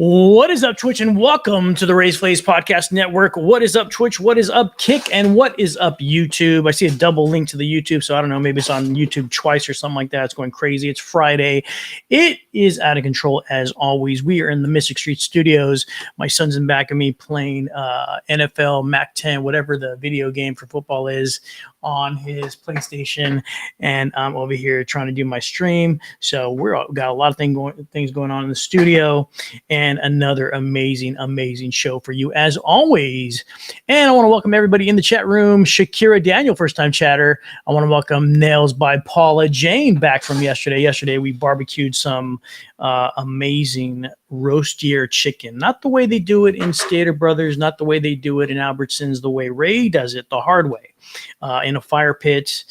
What is up, Twitch, and welcome to the Raise Plays Podcast Network. What is up, Twitch? What is up, Kick? And what is up, YouTube? I see a double link to the YouTube, so I don't know, maybe it's on YouTube twice or something like that. It's going crazy. It's Friday. It is out of control, as always. We are in the Mystic Street Studios. My son's in back of me playing NFL, Mac 10, whatever the video game for football is, on his PlayStation, and I'm over here trying to do my stream. So we're got a lot of things going on in the studio, and another amazing show for you as always. And I want to welcome everybody in the chat room. Shakira Daniel, first time chatter. I want to welcome Nails by Paula Jane back from yesterday. Yesterday we barbecued some amazing roast deer chicken, not the way they do it in Stater Brothers, not the way they do it in Albertsons, the way Ray does it the hard way, in a fire pit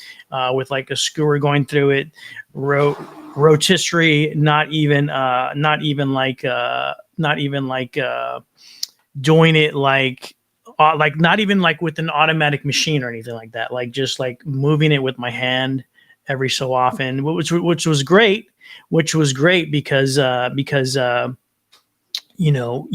with like a skewer going through it, rotisserie, not even like doing it like not even like with an automatic machine or anything like that, like just like moving it with my hand every so often, which was great because you know,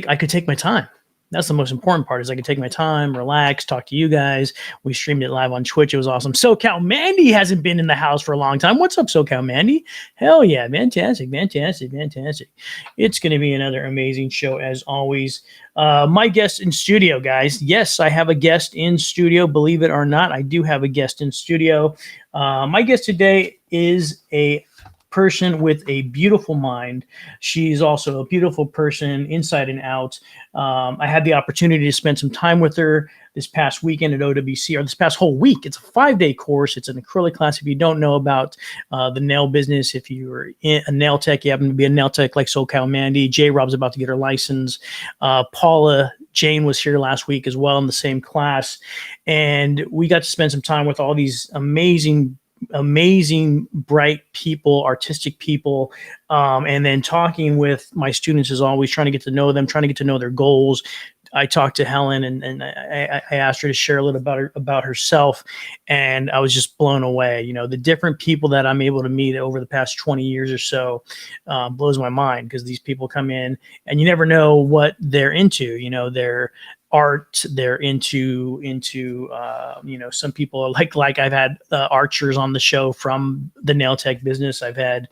I could take my time. That's the most important part, is I could take my time, relax, talk to you guys. We streamed it live on Twitch. It was awesome. SoCal Mandy hasn't been in the house for a long time. What's up, SoCal Mandy? Hell yeah. Fantastic. It's going to be another amazing show as always. My guest in studio, guys. Yes, I have a guest in studio. Believe it or not, I do have a guest in studio. My guest today is a person with a beautiful mind. She's also a beautiful person inside and out. I had the opportunity to spend some time with her this past weekend at OWC, or this past whole week. It's a 5-day course. It's an acrylic class. If you don't know about the nail business, if you're a nail tech, you happen to be a nail tech like SoCal Mandy, J-Rob's about to get her license. Paula Jane was here last week as well in the same class. And we got to spend some time with all these amazing, bright people, artistic people, and then talking with my students is always trying to get to know them, trying to get to know their goals. I talked to Helen, and I asked her to share a little about herself, and I was just blown away. You know, the different people that I'm able to meet over the past 20 years or so blows my mind, because these people come in and you never know what they're into. You know, they're art, they're into you know, some people are like I've had archers on the show from the nail tech business. I've had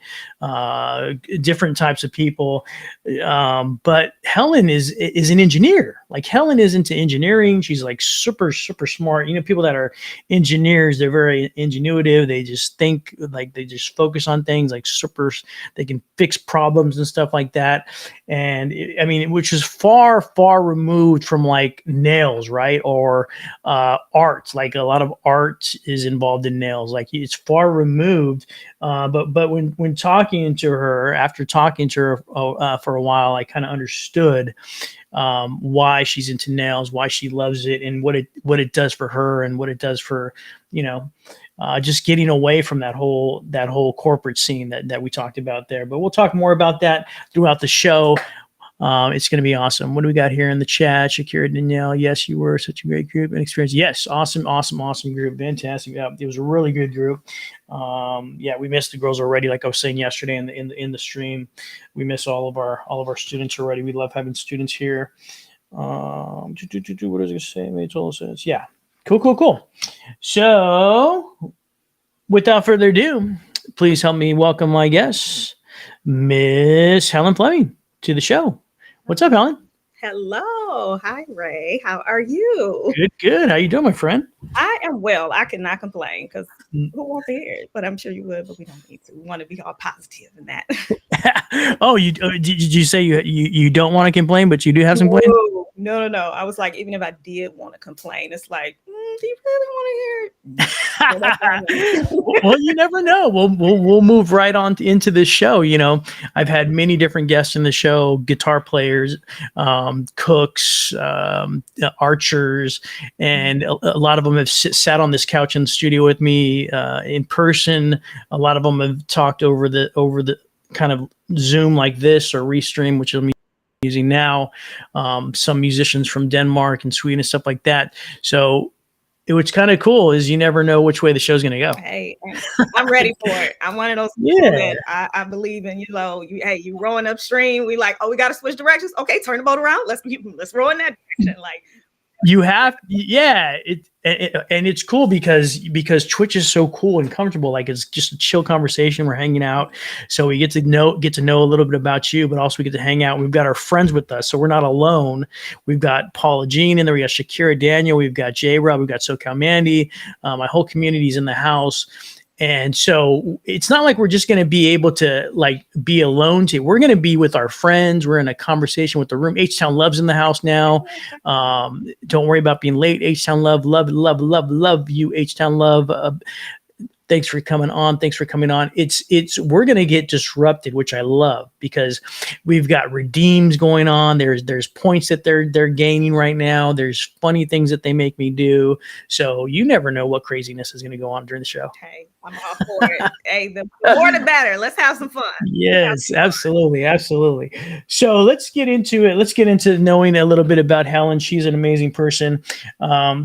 different types of people, but Helen is an engineer. Like, Helen is into engineering. She's like super smart. You know, people that are engineers, they're very ingenuitive. They just think, like, they just focus on things like they can fix problems and stuff like that. And I mean, which is far removed from like nails, right? Or art. Like, a lot of art is involved in nails. Like, it's far removed. But when talking to her, after talking to her for a while, I kind of understood why she's into nails, why she loves it, and what it does for her, and what it does for, you know, just getting away from that whole corporate scene that we talked about there. But we'll talk more about that throughout the show. It's going to be awesome. What do we got here in the chat? Shakira Danielle, yes, you were such a great group and experience. Yes, awesome group, fantastic. Yeah, it was a really good group. Yeah, we missed the girls already, like I was saying yesterday in the stream. We miss all of our students already. We love having students here. What was I going to say? It made total sense. Yeah, cool. So, without further ado, please help me welcome my guest, Miss Helen Fleming, to the show. What's up, Helen? Hello. Hi, Ray. How are you? Good. How you doing, my friend? I am well. I cannot complain, because who wants to hear it? But I'm sure you would, but we don't need to. We want to be all positive in that. Oh, did you say you don't want to complain, but you do have some complaints? No. I was like, even if I did want to complain, it's like, do you really want to hear it? Well, you never know. We'll move right on into this show. You know, I've had many different guests in the show: guitar players, cooks, archers, and a lot of them have sat on this couch in the studio with me in person. A lot of them have talked over the kind of Zoom like this, or Restream, which I'm using now. Some musicians from Denmark and Sweden and stuff like that. So what's kind of cool is you never know which way the show's going to go. Hey, I'm ready for it. I'm one of those people that I believe in. You rowing upstream. We like, oh, we got to switch directions. Okay, turn the boat around. Let's row in that direction. Like, you have, and it's cool because Twitch is so cool and comfortable. Like, it's just a chill conversation. We're hanging out, so we get to know a little bit about you, but also we get to hang out. We've got our friends with us, so we're not alone. We've got Paula Jean in there. We got Shakira Daniel. We've got J Rob. We've got SoCal Mandy. My whole community's in the house. And so it's not like we're just going to be able to like be alone. We're going to be with our friends. We're in a conversation with the room. H-Town Love's in the house now. Don't worry about being late. H-Town Love you, H-Town Love. Thanks for coming on. We're going to get disrupted, which I love because we've got redeems going on. There's points that they're gaining right now. There's funny things that they make me do. So you never know what craziness is going to go on during the show. Hey, I'm all for it. Hey, the more the better. Let's have some fun. Yes, absolutely. So let's get into it. Let's get into knowing a little bit about Helen. She's an amazing person.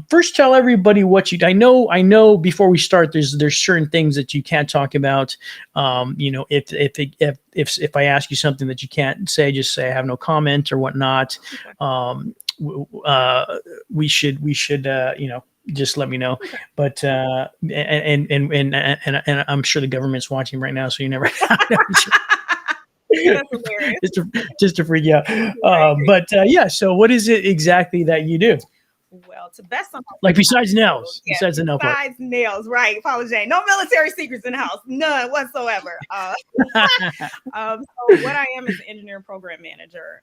First, tell everybody what I know before we start, there's certain things that you can't talk about. If I ask you something that you can't say, just say I have no comment or whatnot. We should just let me know. But and I'm sure the government's watching right now, so you never just to freak you out. So what is it exactly that you do? Well, to best on like besides nails, besides the nail part. Besides nails, right? Paula Jane, no military secrets in the house, none whatsoever. So what I am is an engineer program manager,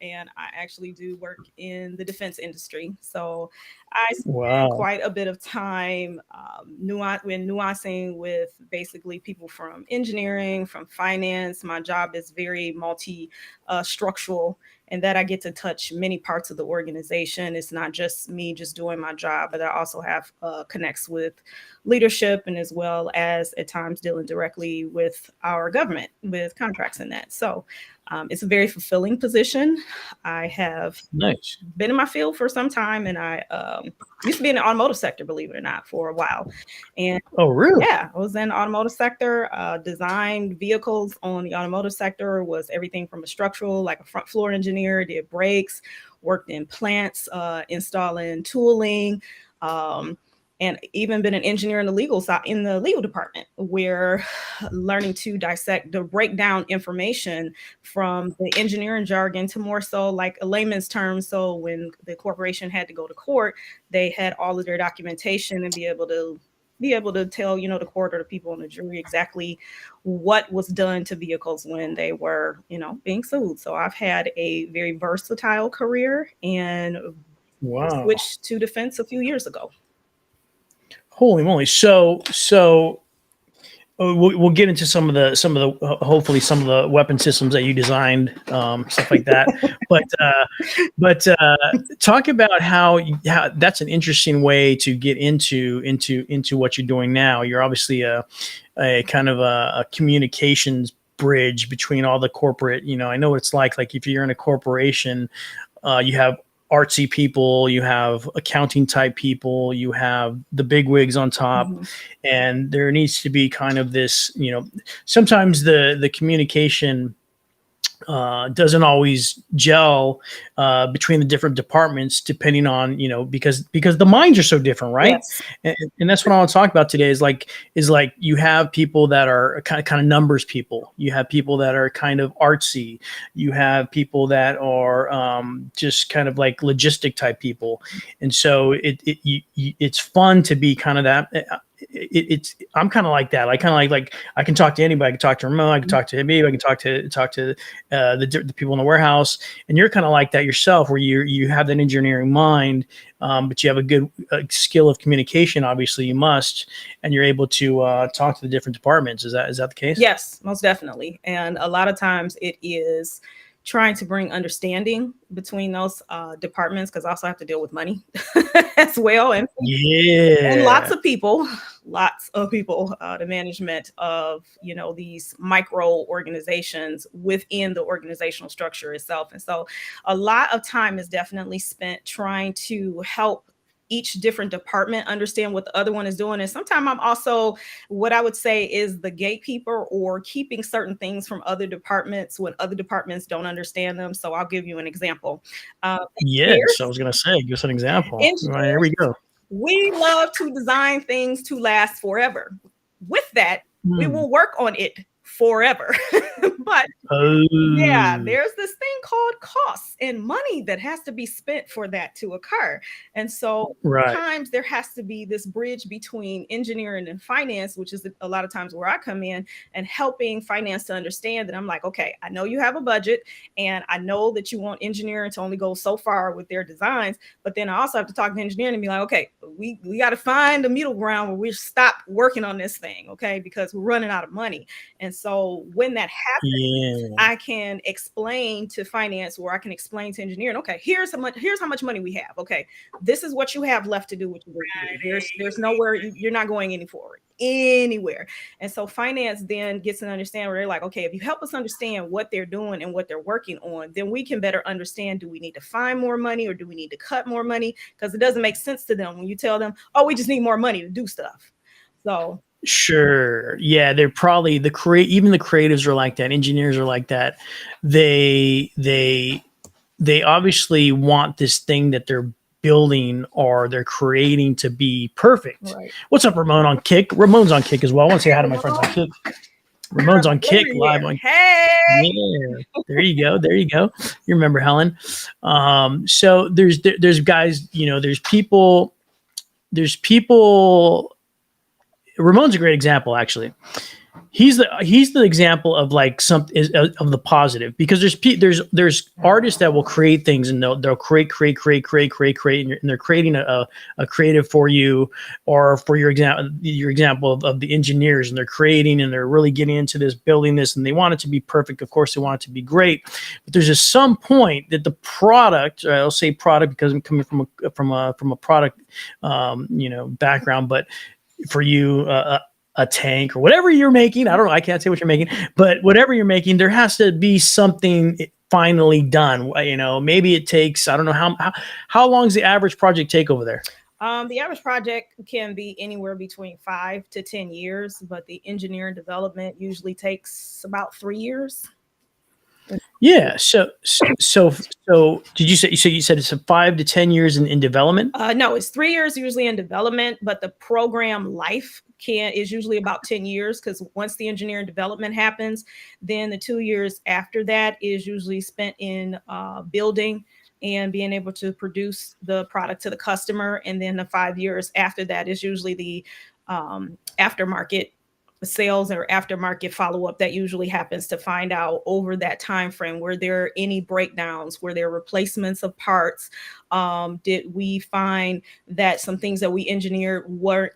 and I actually do work in the defense industry. So I spend quite a bit of time nuancing with basically people from engineering, from finance. My job is very multi-structural. And that I get to touch many parts of the organization. It's not just me just doing my job, but I also have connects with leadership and as well as at times dealing directly with our government, with contracts and that. So it's a very fulfilling position. I have been in my field for some time, and I used to be in the automotive sector, believe it or not, for a while. And oh, really? Yeah, I was in the automotive sector, designed vehicles on the automotive sector, was everything from a structural, like a front floor engineer, did brakes, worked in plants, installing tooling, and even been an engineer in the legal side, in the legal department, where learning to break down information from the engineering jargon to more so like a layman's term. So when the corporation had to go to court, they had all of their documentation and be able to tell, the court or the people on the jury exactly what was done to vehicles when they were, being sued. So I've had a very versatile career and switched to defense a few years ago. Holy moly! So we'll get into some of the hopefully some of the weapon systems that you designed, stuff like that. but talk about how that's an interesting way to get into what you're doing now. You're obviously a kind of a communications bridge between all the corporate. I know what it's like if you're in a corporation, you have artsy people, you have accounting type people, you have the big wigs on top, and there needs to be kind of this, sometimes the communication doesn't always gel between the different departments, depending on, because the minds are so different, right? Yes. And that's what I want to talk about today is like you have people that are kind of numbers people. You have people that are kind of artsy. You have people that are just kind of like logistic type people. And so it's fun to be kind of that. I'm kind of like that. I kind of like I can talk to anybody. I can talk to Ramon. I can talk to me. I can talk to the people in the warehouse. And you're kind of like that yourself, where you have that engineering mind, but you have a good skill of communication. Obviously, you must, and you're able to talk to the different departments. Is that the case? Yes, most definitely. And a lot of times it is trying to bring understanding between those departments, because I also have to deal with money as well. And lots of people, the management of, these micro organizations within the organizational structure itself. And so a lot of time is definitely spent trying to help each different department understand what the other one is doing. And sometimes I'm also what I would say is the gatekeeper, or keeping certain things from other departments when other departments don't understand them. So I'll give you an example. Yes, I Engineers, was gonna say, give us an example. All right, here engineers, we go. we love to design things to last forever. With that, we Hmm. will work on it forever. But yeah, Oh, there's this thing called costs and money that has to be spent for that to occur. And so right. sometimes there has to be this bridge between engineering and finance, which is a lot of times where I come in and helping finance to understand that I'm like, okay, I know you have a budget and I know that you want engineering to only go so far with their designs, but then I also have to talk to engineering and be like, okay, we got to find the middle ground where we stop working on this thing, okay, because we're running out of money. And so when that happens, Yeah. I can explain to finance, or I can explain to engineering, okay, here's how much money we have. Okay, this is what you have left to do what you're going to do. There's nowhere you're not going any forward anywhere. And so finance then gets an understanding where they're like, okay, if you help us understand what they're doing and what they're working on, then we can better understand, do we need to find more money or do we need to cut more money? Because it doesn't make sense to them when you tell them, oh, we just need more money to do stuff. So Sure. Yeah, they're probably even the creatives are like that. Engineers are like that. They obviously want this thing that they're building or they're creating to be perfect. right. What's up, Ramon on Kick? Ramon's on Kick as well. I want to say hi to my friends on Kick. Ramon's on Kick live on. Hey, Yeah, there you go. There you go. You remember Helen. So there's guys, there's people. Ramon's a great example, actually. He's the example of like of the positive, because there's artists that will create things and they'll create, and they're creating a creative for you, or for your example of the engineers, and they're creating and they're really getting into this, building this, and they want it to be perfect. Of course, they want it to be great, but there's just some point that the product, I'll say product because I'm coming from a product background, but for you, a tank or whatever you're making, I don't know, I can't say what you're making, but whatever you're making, there has to be something finally done. Maybe it takes, I don't know how long does the average project take over there? The average project can be anywhere between 5 to 10 years, but the engineering development usually takes about 3 years. Yeah. So did you say, so you said it's a 5 to 10 years in development? No, it's 3 years usually in development, but the program life is usually about 10 years, because once the engineering development happens, then the 2 years after that is usually spent in building and being able to produce the product to the customer. And then the 5 years after that is usually the aftermarket sales or aftermarket follow-up that usually happens to find out over that time frame, were there any breakdowns, were there replacements of parts, did we find that some things that we engineered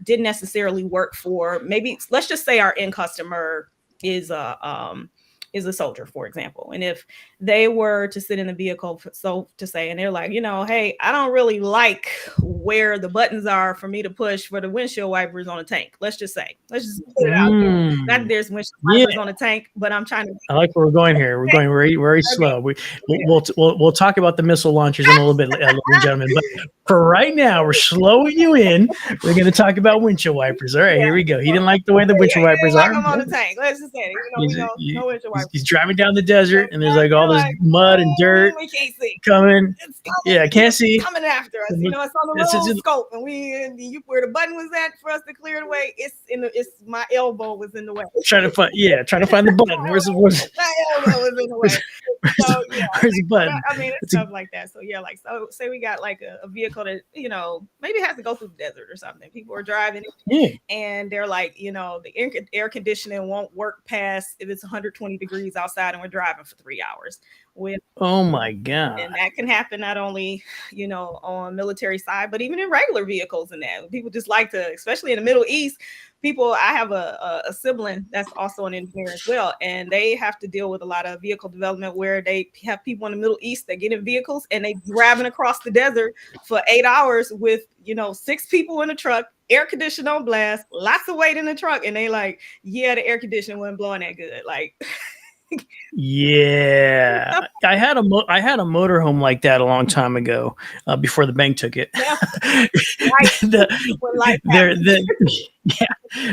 didn't necessarily work for, maybe let's just say our end customer is a soldier, for example. And if they were to sit in the vehicle, so to say, and they're like, hey, I don't really like where the buttons are for me to push for the windshield wipers on a tank. Let's just put it out there. Not that there's windshield wipers on a tank, but I'm trying to. I like where we're going here. We're going very, very slow. We'll talk about the missile launchers in a little bit, ladies and gentlemen. But for right now, we're slowing you in. We're going to talk about windshield wipers. All right, here we go. He didn't like the way the windshield wipers are. Like I'm on a tank. Let's just say it. We know no windshield wipers. He's driving down the desert, and there's like all this mud and dirt. We can't see. Coming. Yeah, I can't see. Coming after us. It's on the road scope, and where the button was at for us to clear the way. It's my elbow was in the way. Trying to find the button. Where's my elbow was in the way. So yeah, where's the button? I mean, it's stuff like that. So yeah, like so say we got like a vehicle that maybe has to go through the desert or something. People are driving and they're like, the air conditioning won't work past if it's 120 degrees outside and we're driving for 3 hours. Oh my God. And that can happen not only, on military side, but even in regular vehicles. And that people just like to, especially in the Middle East, I have a sibling that's also an engineer as well. And they have to deal with a lot of vehicle development where they have people in the Middle East that get in vehicles and they driving across the desert for 8 hours with, 6 people in the truck, air conditioning on blast, lots of weight in the truck. And they like, yeah, the air conditioning wasn't blowing that good. Like, Yeah, I had a motorhome like that a long time ago, before the bank took it. Yeah, right. When life There, happens. yeah,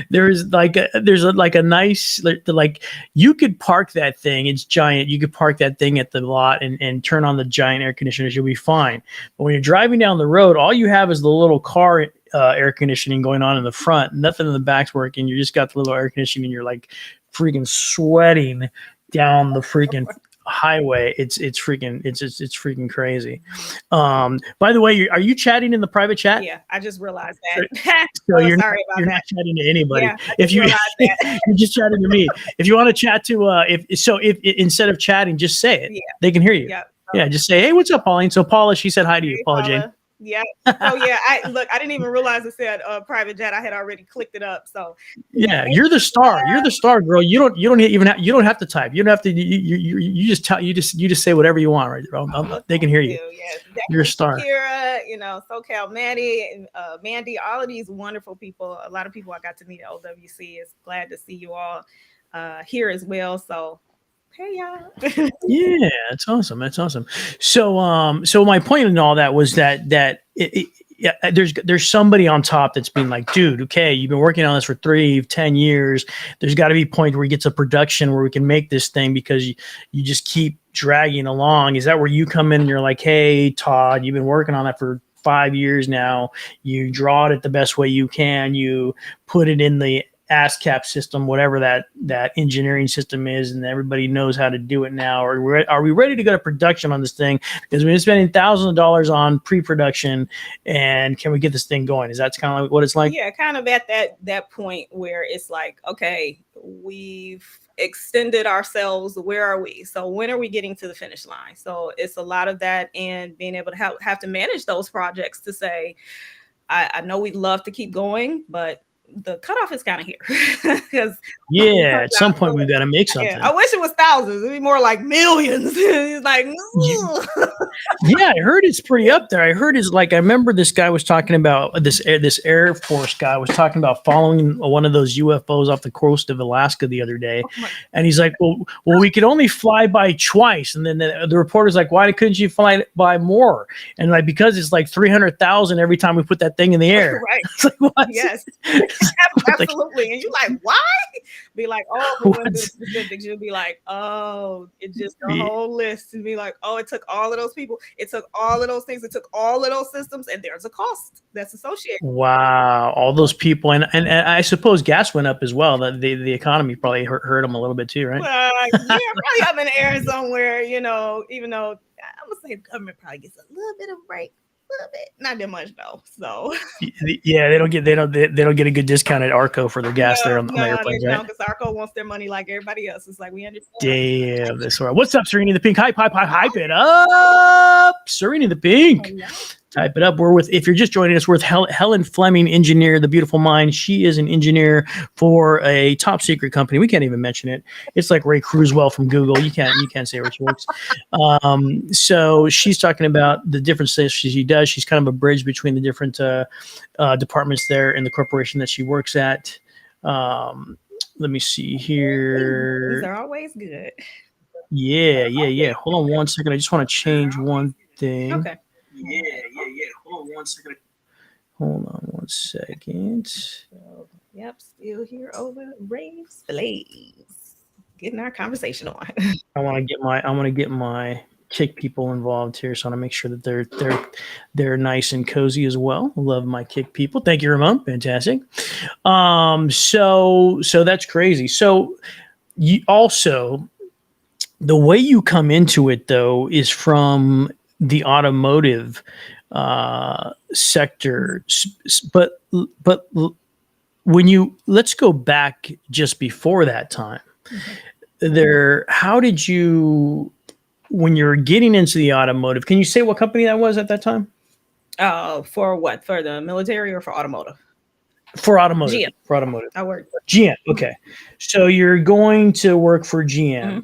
there's a nice, like, you could park that thing. It's giant. You could park that thing at the lot and turn on the giant air conditioners. You'll be fine. But when you're driving down the road, all you have is the little car air conditioning going on in the front. Nothing in the back's working. You just got the little air conditioning. And you're like freaking sweating down the freaking highway. It's freaking crazy. By the way, are you chatting in the private chat? Yeah, I just realized that. So Oh, you're sorry about you're that. not chatting to anybody. Yeah, I If just you realized that. you're just chatting to me. If you want to chat to if instead of chatting, just say it. Yeah, They can hear you. yeah. Yeah, just say, "Hey, what's up, Pauline?" So Paula, she said hi to you, Hey, Paula Jane. Paula. Yeah. So yeah, I didn't even realize it said private jet. I had already clicked it up. So Yeah, you're the star. You're the star, girl. You don't even have, you don't have to type. You don't have to. You just tell, you just say whatever you want, right? They can hear you. Yes, You're a star. Kira, SoCal Mandy, and Mandy, all of these wonderful people. A lot of people I got to meet at OWC. It's glad to see you all here as well. So hey y'all. Yeah, that's awesome. That's awesome. So my point in all that was that yeah, there's somebody on top that's been like, dude, okay, you've been working on this for 10 years. There's got to be a point where we get to production where we can make this thing, because you just keep dragging along. Is that where you come in and you're like, hey, Todd, you've been working on that for 5 years now. You draw it the best way you can. You put it in the ASCAP system, whatever that engineering system is, and everybody knows how to do it now. Or are we ready to go to production on this thing? Because we've been spending thousands of dollars on pre-production, and can we get this thing going? Is that kind of like what it's like? Yeah, kind of at that point where it's like, okay, we've extended ourselves. Where are we? So when are we getting to the finish line? So it's a lot of that, and being able to have to manage those projects to say, I know we'd love to keep going, but the cutoff is kind of here. Because yeah, at some point we've got to make something. I wish it was thousands. It'd be more like millions. It's like, no. Yeah, I heard it's pretty up there. I heard it's like, I remember this guy was talking about this Air Force guy was talking about following one of those UFOs off the coast of Alaska the other day. And he's like, well, we could only fly by twice. And then the reporter's like, why couldn't you fly by more? And like, because it's like 300,000 every time we put that thing in the air. Right. It's like, what? Yes. Absolutely. And you're like, why? Be like, oh, we went through specifics. You'll be like, oh, it's just a whole list. And be like, oh, it took all of those people. It took all of those things. It took all of those systems. And there's a cost that's associated. Wow. All those people. And I suppose gas went up as well. The economy probably hurt them a little bit too, right? Yeah, probably up in the air somewhere, even though I'm going to say the government probably gets a little bit of a break. Little bit, not that much though. So yeah, they don't get a good discount at Arco for their gas there on the airplanes, right? Because Arco wants their money like everybody else. It's like, we understand. Damn, that's right. What's up, Serena the Pink? Hype it up, Serena the Pink. Type it up. If you're just joining us, we're with Helen Fleming, engineer, the beautiful mind. She is an engineer for a top secret company. We can't even mention it. It's like Ray Kurzweil from Google. You can't say where she works. So she's talking about the different things she does. She's kind of a bridge between the different departments there in the corporation that she works at. Let me see here. These are always good. Yeah. Hold on one second. I just want to change one thing. Okay. Yeah. Hold on one second. Yep, still here over Raves Blaze. Getting our conversation on. I want to get my kick people involved here, so I want to make sure that they're nice and cozy as well. Love my kick people. Thank you, Ramon. Fantastic. So that's crazy. So you also, the way you come into it though is from the automotive sector, but let's go back just before that time. How did you, when you're getting into the automotive, can you say what company that was at that time? For what? For the military or for automotive? For automotive. GM. For automotive. I work for GM. Okay. So you're going to work for GM. Mm-hmm.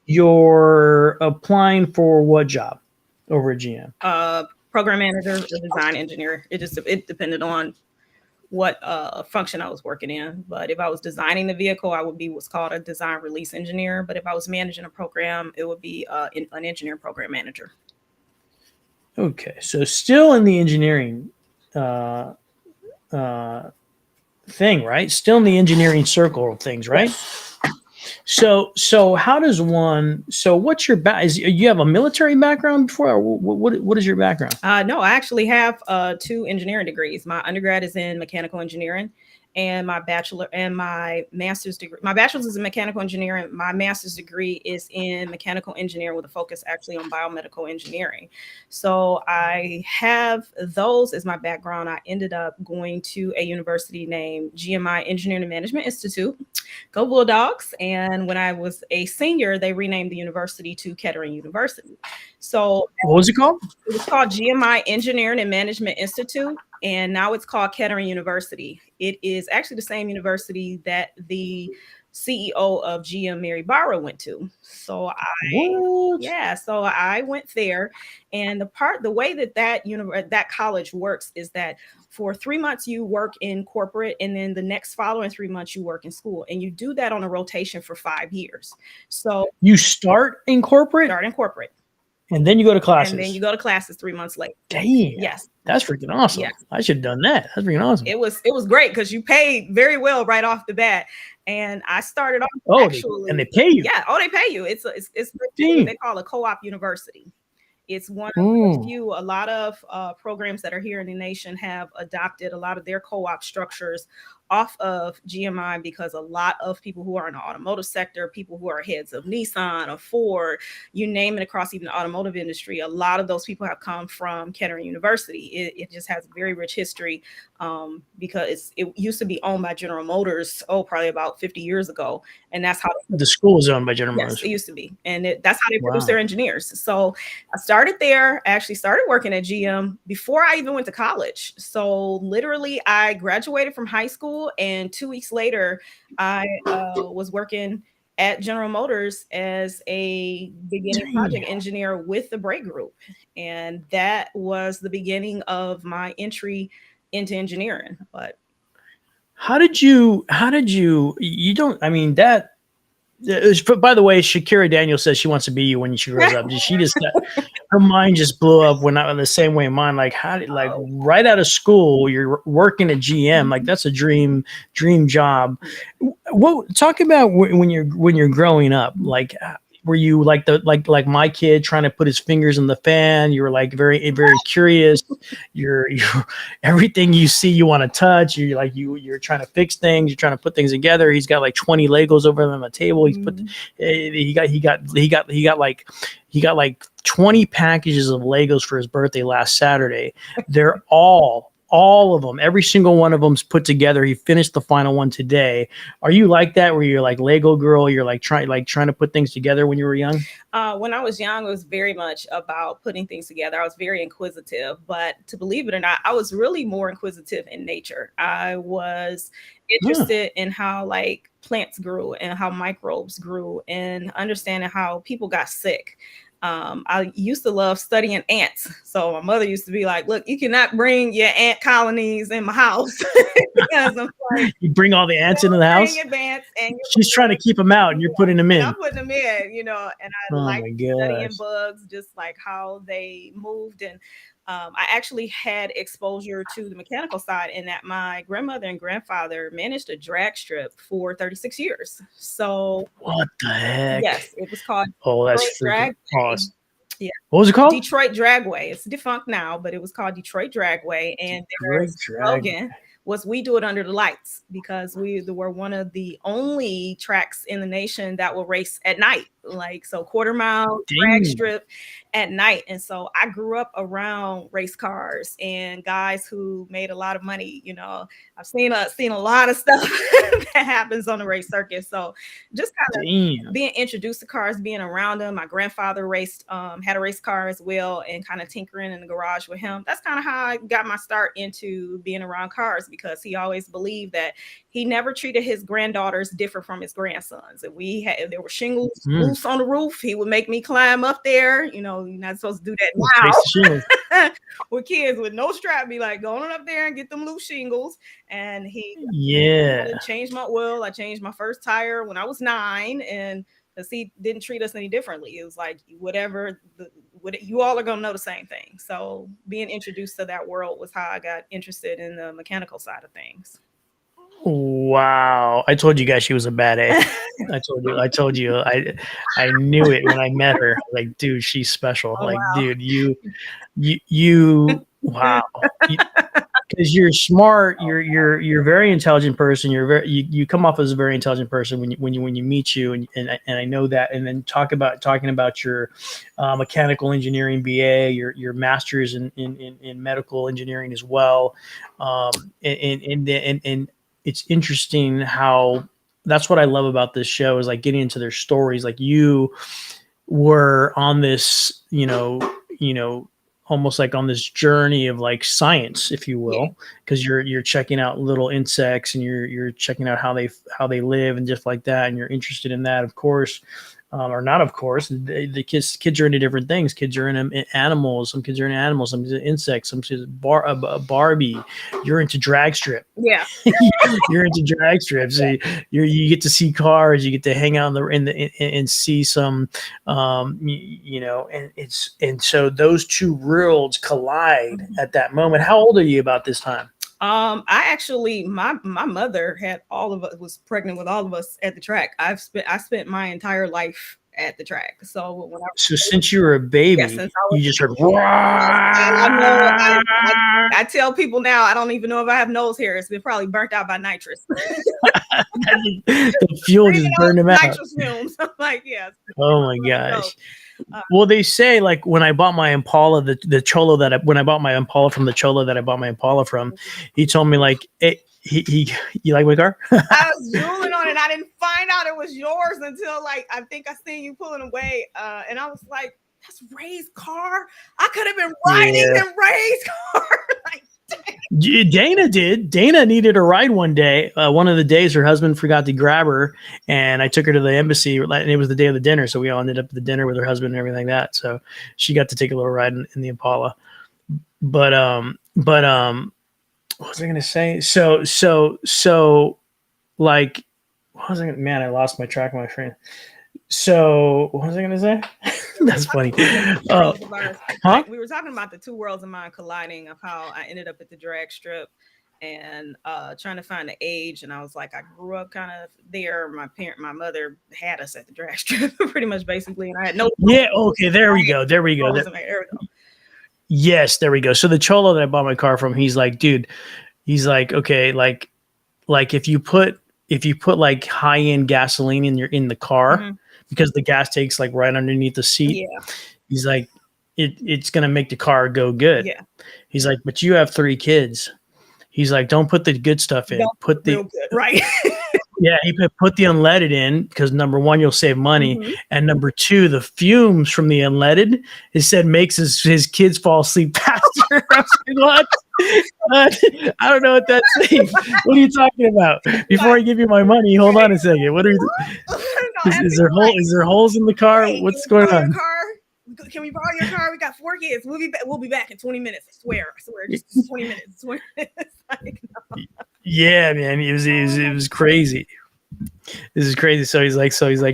You're applying for what job over at GM? Program manager or design engineer. It depended on what function I was working in. But if I was designing the vehicle, I would be what's called a design release engineer. But if I was managing a program, it would be an engineer program manager. Okay, so still in the engineering uh, uh, thing, right? Still in the engineering circle of things, right? So how does one? So what's your you have a military background before? Or what is your background? No, I actually have 2 engineering degrees. My undergrad is in mechanical engineering, and my bachelor and my master's degree. My bachelor's is in mechanical engineering. My master's degree is in mechanical engineering with a focus actually on biomedical engineering. So I have those as my background. I ended up going to a university named GMI Engineering and Management Institute. Go Bulldogs. And when I was a senior, they renamed the university to Kettering University. So what was it called? It was called GMI Engineering and Management Institute, and now it's called Kettering University. It is actually the same university that the CEO of GM, Mary Barra, went to. So I went there, and the way that college works is that for 3 months you work in corporate, and then the next following 3 months you work in school, and you do that on a rotation for 5 years. So you start in corporate. And then you go to classes. And then you go to classes 3 months later. Damn. Yes. That's freaking awesome. Yes. I should have done that. That's freaking awesome. It was great because you paid very well right off the bat. And I started off and they pay you. Yeah. Oh, they pay you. It's what they call a co-op university. It's one of the few. A lot of programs that are here in the nation have adopted a lot of their co-op structures off of GMI, because a lot of people who are in the automotive sector, people who are heads of Nissan or Ford, you name it, across even the automotive industry, a lot of those people have come from Kettering University. It just has a very rich history because it used to be owned by General Motors, probably about 50 years ago. And that's how the school is owned by General Motors. It used to be. And that's how they produce their engineers. So I started there. I actually started working at GM before I even went to college. So literally I graduated from high school, and 2 weeks later, I was working at General Motors as a beginning project engineer with the brake group. And that was the beginning of my entry into engineering. But how did you don't, I mean, that, by the way, Shakira Daniels says she wants to be you when she grows up. She just her mind just blew up when I, the same way mine. Like, how did, like, right out of school, you're working at GM. Like, that's a dream job. What, talk about when you're growing up, like, were you like like my kid trying to put his fingers in the fan? You were like very curious. You're everything you see you want to touch. You're like you're trying to fix things. You're trying to put things together. He's got like 20 Legos over on the table. He's put he got like 20 packages of Legos for his birthday last Saturday. They're all of them, every single one of them's put together. He finished the final one today. Are you like that, where you're like Lego girl? You're like trying to put things together when you were young? When I was young, it was very much about putting things together. I was very inquisitive, but to believe it or not, I was really more inquisitive in nature. I was interested in how like plants grew and how microbes grew and understanding how people got sick. I used to love studying ants. So my mother used to be like, look, you cannot bring your ant colonies in my house. Because I'm like, you bring all the ants into the house? And she's trying to keep them out and you're putting them in. I'm putting them in, and I like studying bugs, just like how they moved. And I actually had exposure to the mechanical side in that my grandmother and grandfather managed a drag strip for 36 years. So what the heck? Yes, it was called that's Drag awesome. Yeah. What was it called? Detroit Dragway. It's defunct now, but it was called Detroit Dragway. And their slogan was, "We do it under the lights," because we were one of the only tracks in the nation that will race at night. Like, so quarter mile drag strip at night. And so I grew up around race cars and guys who made a lot of money. I've seen a lot of stuff that happens on the race circuit. So just kind of being introduced to cars, being around them. My grandfather raced, had a race car as well, and kind of tinkering in the garage with him. That's kind of how I got my start into being around cars, because he always believed that he never treated his granddaughters different from his grandsons. And if there were shingles, loose noose on the roof. He would make me climb up there. You know, you're not supposed to do that now. With kids with no strap, be like, go on up there and get them loose shingles. And he changed my oil. I changed my first tire when I was 9, and because he didn't treat us any differently. It was like, whatever, you all are going to know the same thing. So being introduced to that world was how I got interested in the mechanical side of things. Wow. I told you guys she was a bad A. I told you, I knew it when I met her. Like, dude, she's special. Oh, like, wow. Dude, you wow. Because you're smart, you're a very intelligent person. You come off as a very intelligent person when you meet you, and I know that. And then talking about your mechanical engineering BA, your master's in medical engineering as well, and it's interesting how that's what I love about this show is like getting into their stories. Like you were on this, almost like on this journey of like science, if you will, because you're checking out little insects and you're checking out how they live and just like that, and you're interested in that, of course. Or not, of course. The kids are into different things. Kids are into animals. Some kids are into animals. Some kids are into insects. Some kids Barbie. You're into drag strip. Yeah, you're into drag strips. So you get to see cars. You get to hang out and see some, and so those two worlds collide at that moment. How old are you about this time? I actually, my mother had was pregnant with all of us at the track. I spent my entire life at the track. So since you were a baby, you just heard. I tell people now, I don't even know if I have nose hair. It's been probably burnt out by nitrous. The fuel just burned them out. Nitrous fumes. Like, yes. Oh my gosh. Well, they say like when I bought my Impala, the Cholo when I bought my Impala from the Cholo that I bought my Impala from, he told me like, you like my car? I was drooling on it. I didn't find out it was yours until like, I think I seen you pulling away. And I was like, that's Ray's car. I could have been riding in Ray's car. Like, Dana did. Dana needed a ride one day. One of the days her husband forgot to grab her, and I took her to the embassy, and it was the day of the dinner. So we all ended up at the dinner with her husband and everything like that. So she got to take a little ride in the Impala. But what was I going to say? So like, what was I gonna, man, I lost my track of my train. So what was I going to say? That's funny. We were talking about the two worlds of mine colliding, of how I ended up at the drag strip and trying to find the age. And I was like, I grew up kind of there. My mother had us at the drag strip pretty much basically. And I had no. Yeah. Okay. There we go. Yes. There we go. So the Cholo that I bought my car from, he's like, dude, okay. Like if you put like high end gasoline in the car, because the gas takes like right underneath the seat. Yeah. He's like, it's going to make the car go good. Yeah. He's like, but you have 3 kids. He's like, don't put the good stuff in. Put the good, right. Yeah, he put the unleaded in because number 1, you'll save money, and number 2, the fumes from the unleaded, he said, makes his kids fall asleep faster. I was like, what? I don't know what that's saying. What are you talking about? Before I give you my money, hold on a second. What are you? Is there holes in the car? What's going on? Can we borrow your car? We got 4 kids. We'll be back in 20 minutes. I swear. Just 20 minutes. 20 minutes. Like, no. Yeah, man, it was crazy. This is crazy. So he's like,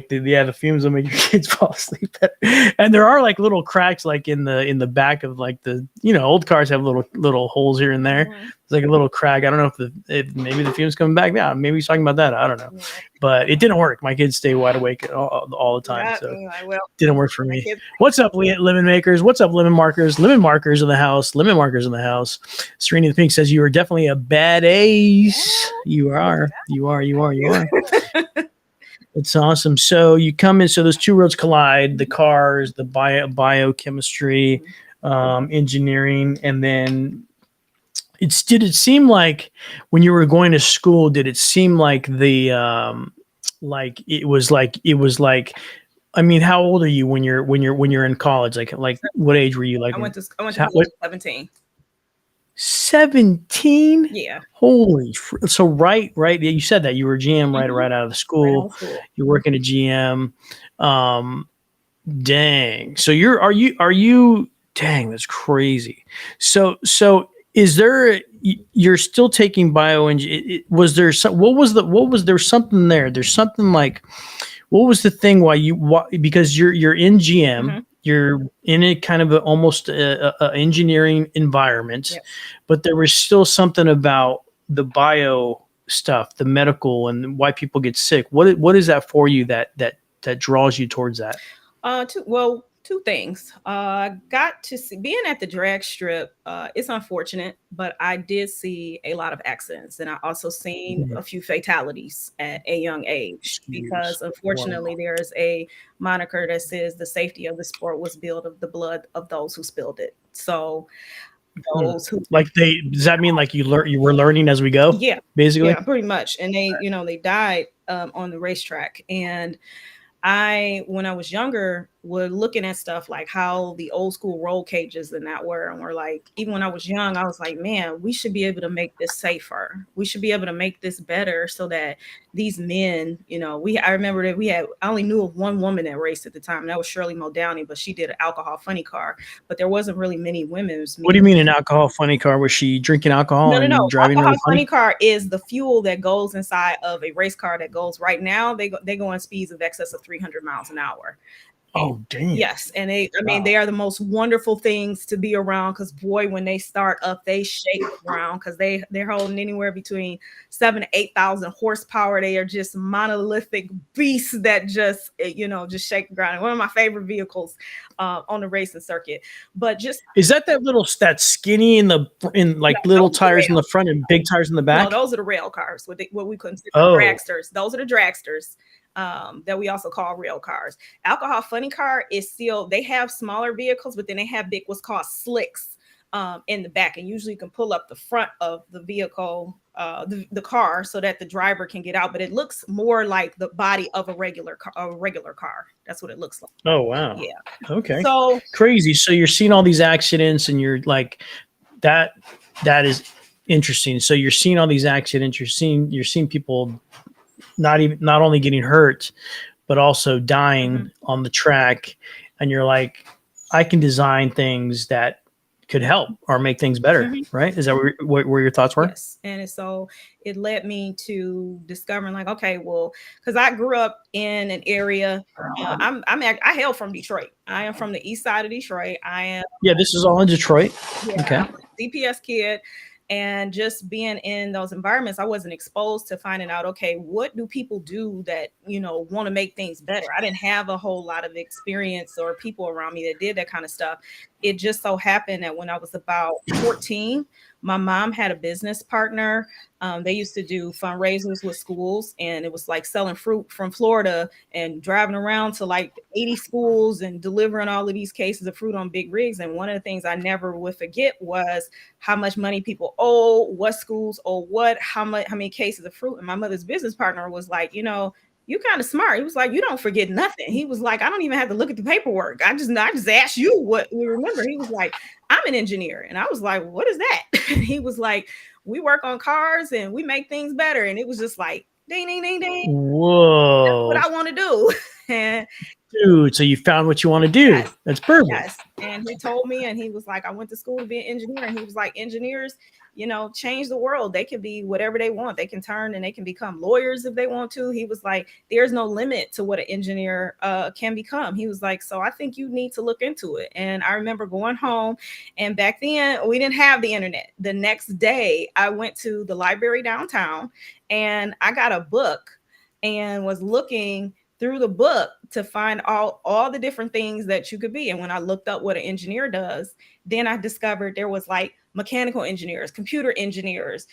the fumes will make your kids fall asleep better. And there are like little cracks, like in the back of like the, old cars have little holes here and there. It's like a little crack. I don't know if maybe the fumes coming back now. Maybe he's talking about that. I don't know, but it didn't work. My kids stay wide awake all the time. So it didn't work for me. What's up, lemon makers? What's up, lemon markers? Lemon markers in the house. Lemon markers in the house. Serena the Pink says you are definitely a bad ace. You are. It's awesome. So you come in, so those two worlds collide, the cars, the biochemistry, engineering, and then did it seem like when you were going to school, did it seem like it was like, I mean, how old are you when you're in college? Like what age were you? Like I went to college at 17. 17? Yeah. Holy so right. Yeah, you said that you were GM right Mhm. out of the Right out school. of school. You're working at GM. Um, dang. So are you dang, that's crazy. So is there you're still taking was there some what was there something there? There's something like what was the thing why because you're in GM, Mhm. you're in a kind of almost a engineering environment, Yes. but there was still something about the bio stuff, the medical, and why people get sick. What is that for you that draws you towards that? Two things. Got to see being at the drag strip. It's unfortunate, but I did see a lot of accidents, and I also seen Mhm. a few fatalities at a young age. Jeez. Because Wow. unfortunately, there's a moniker that says the safety of the sport was built of the blood of those who spilled it. So Hmm. those who, Like does that mean like you were learning as we go, yeah, basically? yeah, pretty much, and they died on the racetrack. And when I was younger, was looking at stuff like how the old school roll cages and that were, and we're like, even when I was young, I was like, man, we should be able to make this safer. We should be able to make this better so that these men, I remember that I only knew of one woman that raced at the time, and that was Shirley Muldowney, but she did an alcohol funny car, but there wasn't really many women. It was What me. do you mean an alcohol funny car? Was she drinking alcohol No. and driving Alcohol really funny funny? car is the fuel that goes inside of a race car that goes right now. They go in speeds of excess of 300 miles an hour. Oh, damn. Yes, and they Wow. are the most wonderful things to be around because boy, when they start up, they shake the ground because they're holding anywhere between 7 to 8,000 horsepower. They are just monolithic beasts that just shake the ground. And one of my favorite vehicles on the racing circuit. But just Is that skinny in no, like little those are the tires in rail. the front and big tires in the No, back? those are the rail cars. What we consider Oh, dragsters. Those are the dragsters. That we also call rail cars. Alcohol funny car is still, they have smaller vehicles, but then they have big what's called slicks in the back, and usually you can pull up the front of the vehicle, the car, so that the driver can get out. But it looks more like the body of a regular car. A regular car. That's what it looks like. oh wow. Yeah. Okay. So Crazy. So you're seeing all these accidents and you're like that that is interesting. So you're seeing all these accidents, you're seeing people not only getting hurt, but also dying mhm, on the track. And you're like, I can design things that could help or make things better, mhm. right? Is that where your thoughts were? Yes. So it led me to discovering, like, okay, well, because I grew up in an area. I hail from Detroit. I am from the east side of Detroit. I am, Yeah, this is all in Detroit. yeah, Okay. I'm a CPS kid. And just being in those environments, I wasn't exposed to finding out, okay, what do people do that, want to make things better? I didn't have a whole lot of experience or people around me that did that kind of stuff. It just so happened that when I was about 14, my mom had a business partner. They used to do fundraisers with schools, and it was like selling fruit from Florida and driving around to like 80 schools and delivering all of these cases of fruit on big rigs. And one of the things I never would forget was how much money people owe, what schools owe what, how many cases of fruit. And my mother's business partner was like, you kind of smart. He was like, you don't forget nothing. He was like, I don't even have to look at the paperwork. I just asked you what we remember. He was like, I'm an engineer. And I was like, what is that? He was like, we work on cars and we make things better. And it was just like, ding, ding, ding, ding. That's what Whoa. I want to do. And Dude, so you found what you want to do. yes, That's perfect. yes. And he told me, and he was like, I went to school to be an engineer. And he was like, engineers, change the world. They can be whatever they want. They can turn and they can become lawyers if they want to. He was like, there's no limit to what an engineer can become. He was like, so I think you need to look into it. And I remember going home, and back then we didn't have the internet. The next day, I went to the library downtown and I got a book and was looking through the book to find all the different things that you could be. And when I looked up what an engineer does, then I discovered there was like mechanical engineers, computer engineers,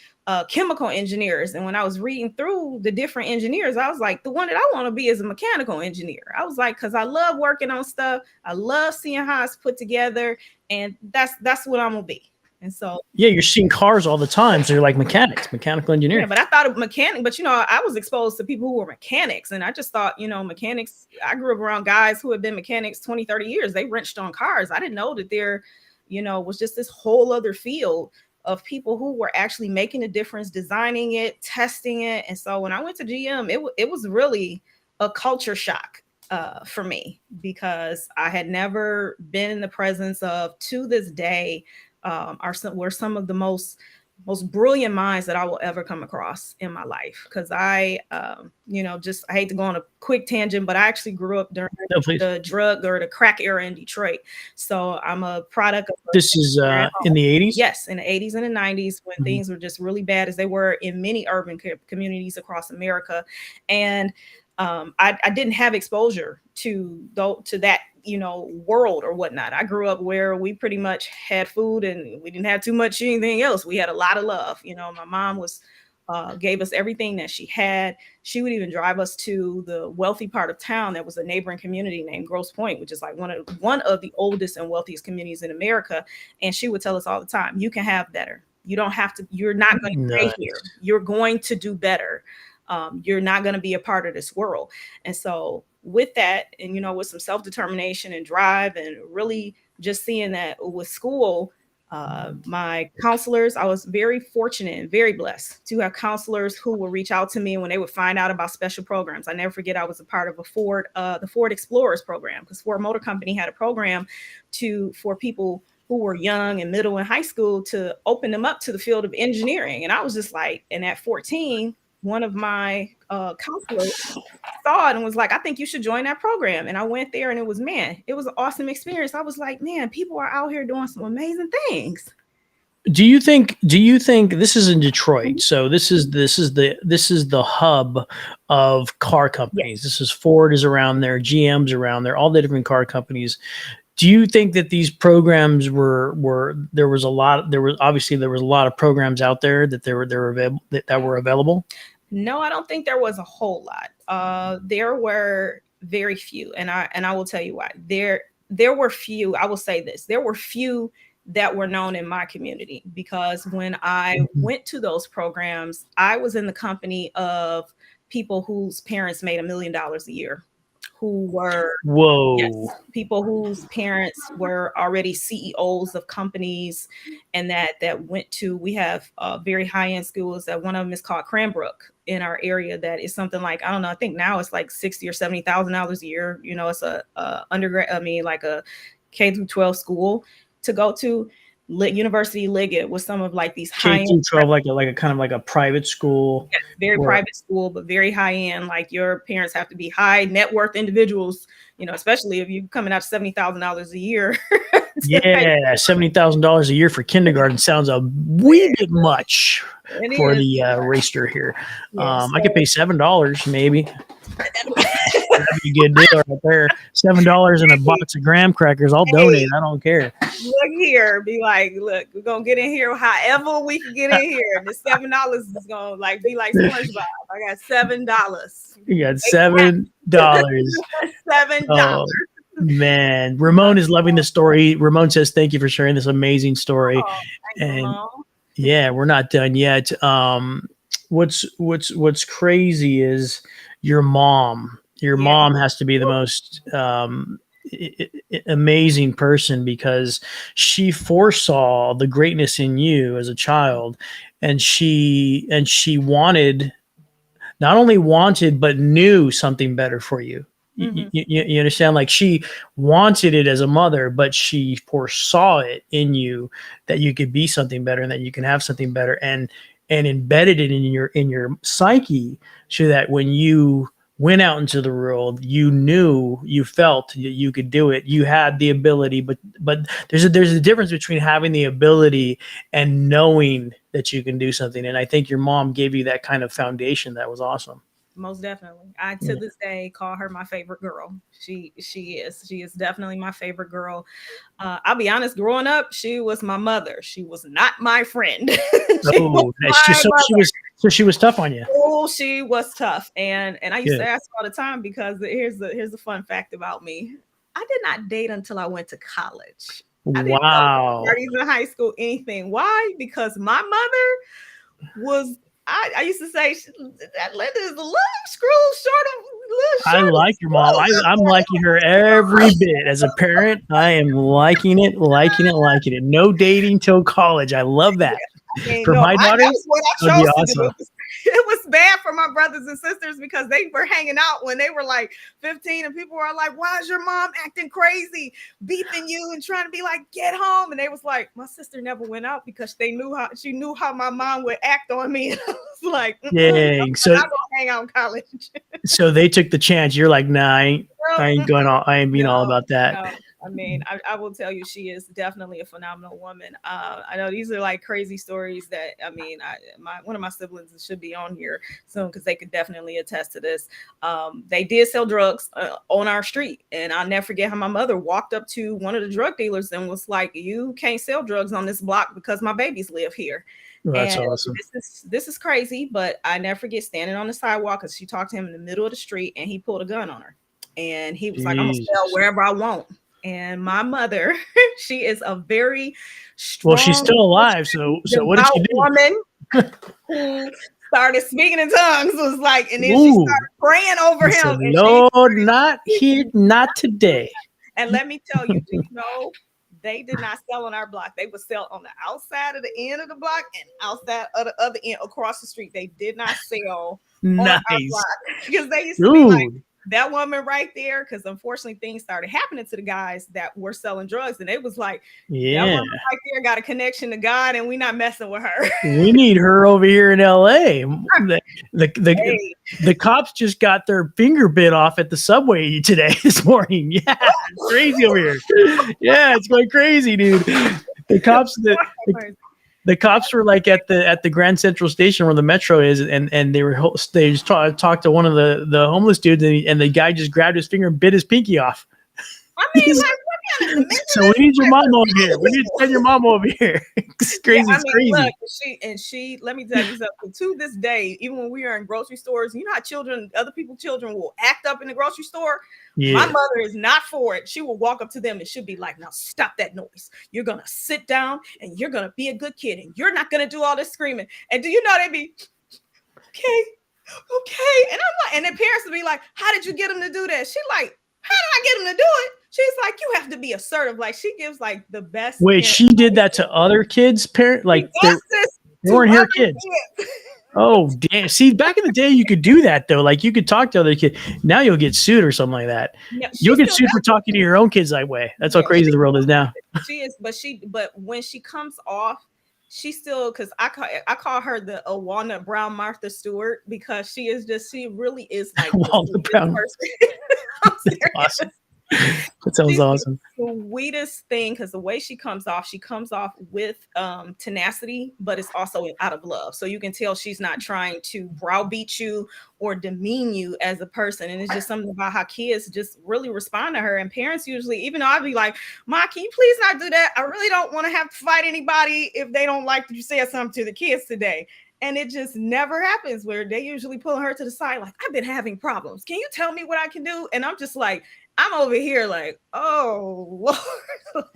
chemical engineers. And when I was reading through the different engineers, I was like, the one that I want to be is a mechanical engineer. I was like, because I love working on stuff. I love seeing how it's put together. And that's what I'm gonna be. And so, Yeah, you're seeing cars all the time. So you're like mechanical yeah, engineer. but I thought of mechanic, but I was exposed to people who were mechanics, and I just thought, mechanics, I grew up around guys who had been mechanics 20, 30 years. They wrenched on cars. I didn't know that there, was just this whole other field of people who were actually making a difference, designing it, testing it. And so when I went to GM, it was really a culture shock for me, because I had never been in the presence of, to this day, were some of the most brilliant minds that I will ever come across in my life. Because I hate to go on a quick tangent, but I actually grew up during the drug or the crack era in Detroit. So I'm a product of this is in the 80s. Yes, in the 80s and the 90s, when things were just really bad, as they were in many urban communities across America. And I didn't have exposure to that, world or whatnot. I grew up where we pretty much had food and we didn't have too much anything else. We had a lot of love. My mom gave us everything that she had. She would even drive us to the wealthy part of town that was a neighboring community named Grosse Pointe, which is like one of the oldest and wealthiest communities in America. And she would tell us all the time, you can have better. You don't have to, you're not going to stay here. You're going to do better. You're not going to be a part of this world. And so with that, and, with some self-determination and drive, and really just seeing that with school, my counselors, I was very fortunate and very blessed to have counselors who would reach out to me when they would find out about special programs. I never forget, I was a part of the Ford Explorers program, because Ford Motor Company had a program for people who were young and middle and high school, to open them up to the field of engineering. And I was just like, and at 14, one of my counselors saw it and was like, I think you should join that program. And I went there, and it was an awesome experience. I was like, man, people are out here doing some amazing things. Do you think this is in Detroit? So this is the hub of car companies. Yes. This is Ford is around there, GM's around there, all the different car companies. Do you think that these programs were there was a lot of programs out there that were available? No, I don't think there was a whole lot. There were very few, and I will tell you why. There were few. I will say this: there were few that were known in my community, because when I went to those programs, I was in the company of people whose parents made $1 million a year, who were people whose parents were already CEOs of companies, and that went to, we have very high-end schools. That one of them is called Cranbrook in our area. That is something like, I don't know, I think now it's like $60,000 or $70,000 a year. It's a undergrad, like a K through 12 school to go to. University Liggett was some of like these high K through 12, like a kind of like a private school. Yes, very private school, but very high end. Like, your parents have to be high net worth individuals, especially if you're coming out $70,000 a year. Yeah, $70,000 a year for kindergarten sounds a wee bit much for the racer here. Yes, I could pay $7 maybe. That'd be a good deal right there. $7 and a box of graham crackers. I'll donate. I don't care. Look here, be like, look, we're gonna get in here however we can get in here. The $7 is gonna be like SpongeBob. I got $7. You got $7. $7. Oh, man, Ramon is loving the story. Ramon says, "Thank you for sharing this amazing story." And yeah, we're not done yet. What's crazy is your mom. Your mom has to be the most amazing person, because she foresaw the greatness in you as a child, and she not only wanted but knew something better for you. You understand? Like, she wanted it as a mother, but she foresaw it in you that you could be something better and that you can have something better, and embedded it in your psyche, so that when you went out into the world, you felt you could do it. You had the ability, but there's a difference between having the ability and knowing that you can do something. And I think your mom gave you that kind of foundation. That was awesome. Most definitely. I, to this day, call her my favorite girl. She is definitely my favorite girl. I'll be honest, growing up, she was my mother. She was not my friend. She was tough on you. Oh, she was tough. And I used to ask all the time, because here's the fun fact about me. I did not date until I went to college. I didn't know parties in high school, anything. Why? Because my mother was, I used to say, that Linda is a little screw short. I like your mom. I'm liking her every bit. As a parent, I am liking it. No dating till college. I love that. I mean, For no, my that daughters, was what I that'd be chose to do. awesome. It was bad for my brothers and sisters because they were hanging out when they were like 15, and people were like, "Why is your mom acting crazy, beeping you and trying to be like, get home?" And they was like, "My sister never went out because she knew how my mom would act on me." And I was like, I'm Dang. So not gonna hang out in college. so they took the chance. You're like, nah, I ain't going all. I ain't being all No, about that. no. I mean, I will tell you, she is definitely a phenomenal woman. I know these are like crazy stories that I mean, one of my siblings should be on here soon because they could definitely attest to this. They did sell drugs on our street, and I'll never forget how my mother walked up to one of the drug dealers and was like, "You can't sell drugs on this block because my babies live here." That's And awesome. this is crazy, but I never forget standing on the sidewalk because she talked to him in the middle of the street, and he pulled a gun on her, and he was like, "I'm gonna sell Jesus. wherever I want." And my mother, she is a very Well, she's strong, still alive. So what did devout she do? woman who started speaking in tongues. Was like, and then she Ooh. started praying over He him. said, And Lord, not here, not today. and let me tell you, do you know they did not sell on our block? They would sell on the outside of the end of the block and outside of the other end across the street. They did not sell on our Nice. block because they used to be like, Dude. that woman right there, because unfortunately things started happening to the guys that were selling drugs, and it was like, that Yeah. woman right there got a connection to God, and we not messing with her. We need her over here in LA. Hey, The cops just got their finger bit off at the subway today this morning. Yeah, it's crazy over here. Yeah, it's going crazy, dude. The cops were like at the Grand Central Station where the metro is, and they just talked to one of the homeless dudes, and the guy just grabbed his finger and bit his pinky off. I mean, like, what kind of So we need your mom over here. We need to send your mom over here. It's crazy. Yeah, I It's mean, crazy. look, she, let me tell you something. To this day, even when we are in grocery stores, you know how other people's children will act up in the grocery store. Yeah. My mother is not for it. She will walk up to them and she'll be like, "Now stop that noise. You're gonna sit down and you're gonna be a good kid and you're not gonna do all this screaming." And do you know they'd be okay? And I'm like, and the parents would be like, "How did you get them to do that?" She like, "How did I get them to do it?" She's like, "You have to be assertive." Like, she gives like the best. Wait, she did that to other kids? Like they weren't her kids. Oh, damn. See, back in the day, you could do that, though. Like, you could talk to other kids. Now you'll get sued or something like that. Yeah, you'll get sued for talking to your own kids that way. That's how crazy the world is now. She is, but when she comes off, she still, because I call her the Walnut Brown Martha Stewart, because she really is like Walnut Brown. I'm awesome. That sounds awesome. The sweetest thing, because the way she comes off with tenacity, but it's also out of love. So you can tell she's not trying to browbeat you or demean you as a person. And it's just something about how kids just really respond to her. And parents usually, even though I'd be like, "Ma, can you please not do that? I really don't want to have to fight anybody if they don't like that you said something to the kids today." And it just never happens, where they usually pull her to the side like, "I've been having problems. Can you tell me what I can do?" And I'm just like, I'm over here like, "Oh, Lord."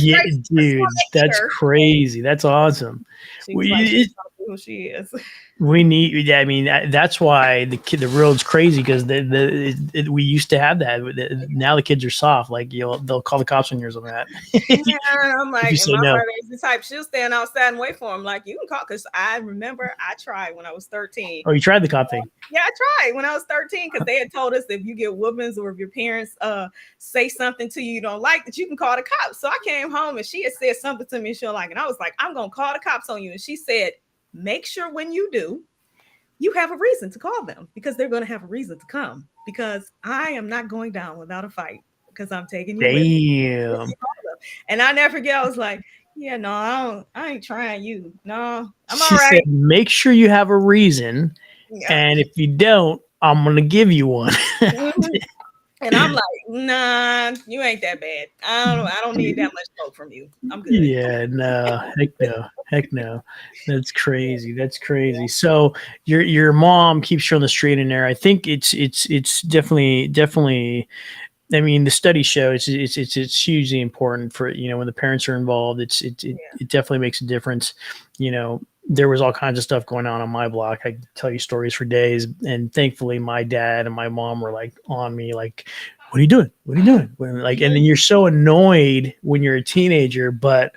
Yeah, dude, that's crazy. That's awesome. She's who she is. We need. I mean, that's why the world's crazy, because we used to have that. Now the kids are soft. Like, they'll call the cops on you or something like that. Yeah, I'm like, and my no. brother is the type, she'll stand outside and wait for him. Like, you can call, because I remember I tried when I was 13. Oh, you tried the cop thing? Yeah, I tried when I was 13, because they had told us if you get whoopings or if your parents say something to you don't like, that you can call the cops. So I came home and she had said something to me she don't like, and I was like, "I'm gonna call the cops on you." And she said, "Make sure when you do, you have a reason to call them, because they're going to have a reason to come, because I am not going down without a fight, because I'm taking you with me." And I never forget, I was like, "Yeah, no, I ain't trying you. No, I'm all right." Said, "Make sure you have a reason, and if you don't, I'm going to give you one." And I'm like, "Nah, you ain't that bad. I don't need that much smoke from you. I'm good." Yeah, no, heck no. That's crazy. So your mom keeps you on the straight and narrow. I think it's definitely. I mean, the studies show it's hugely important for, when the parents are involved. It definitely makes a difference. There was all kinds of stuff going on my block. I can tell you stories for days. And thankfully, my dad and my mom were like on me, like, "What are you doing? What are you doing?" And then you're so annoyed when you're a teenager, but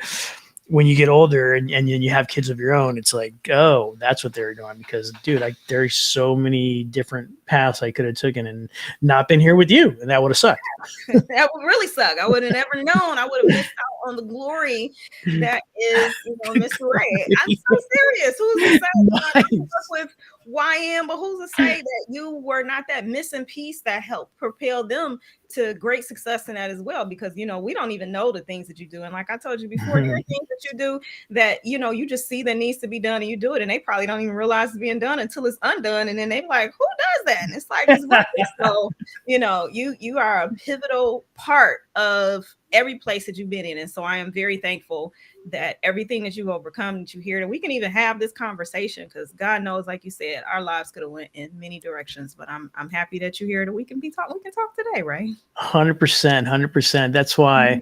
when you get older and you have kids of your own, it's like, oh, that's what they're doing. Because, dude, there's so many different paths I could have taken and not been here with you, and that would have sucked. That would really suck. I would have never known. I would have missed out on the glory that is, Mr. Ray. I'm so serious. Who's to say? Nice. I grew up with YM, but who's to say that you were not that missing piece that helped propel them to great success in that as well? Because we don't even know the things that you do, and like I told you before, there are things that you do that you just see that needs to be done, and you do it, and they probably don't even realize it's being done until it's undone, and then they're like, "Who does that?" And it's like, it's so you are a pivotal part of every place that you've been in, and so I am very thankful that everything that you've overcome, that you hear, that we can even have this conversation, because God knows, like you said, our lives could have went in many directions, but I'm happy that you're here, that we can talk today, right? 100%. That's why.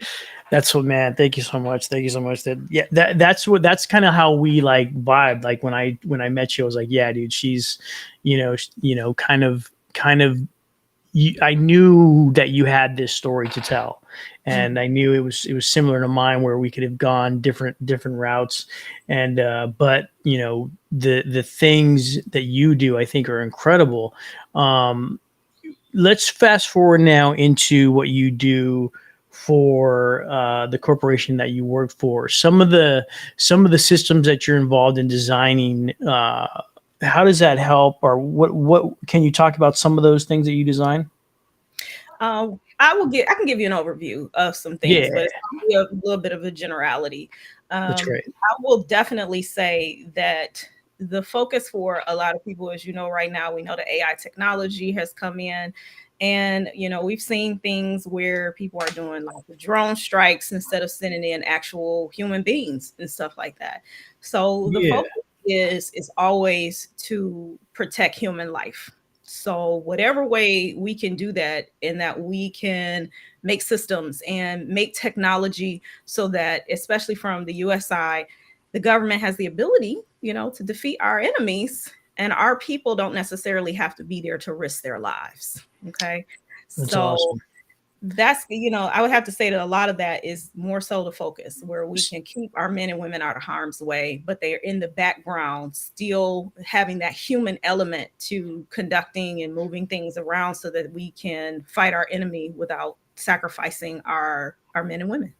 That's what, man. Thank you so much. That's kind of how we like vibe. Like when I met you, I was like, yeah, dude, she's, kind of. I knew that you had this story to tell, and I knew it was similar to mine, where we could have gone different routes, and but the things that you do, I think, are incredible. Let's fast forward now into what you do for the corporation that you work for. Some of the systems that you're involved in designing. How does that help, or what can you talk about some of those things that you design? I can give you an overview of some things, but it's probably a little bit of a generality. That's great. I will definitely say that the focus for a lot of people, as right now, we know the AI technology has come in, and we've seen things where people are doing like the drone strikes instead of sending in actual human beings and stuff like that. So the focus is always to protect human life. So whatever way we can do that, and that we can make systems and make technology so that, especially from the US side, the government has the ability, to defeat our enemies, and our people don't necessarily have to be there to risk their lives. Okay. That's so awesome. That's, I would have to say that a lot of that is more so the focus, where we can keep our men and women out of harm's way, but they're in the background, still having that human element to conducting and moving things around, so that we can fight our enemy without sacrificing our men and women.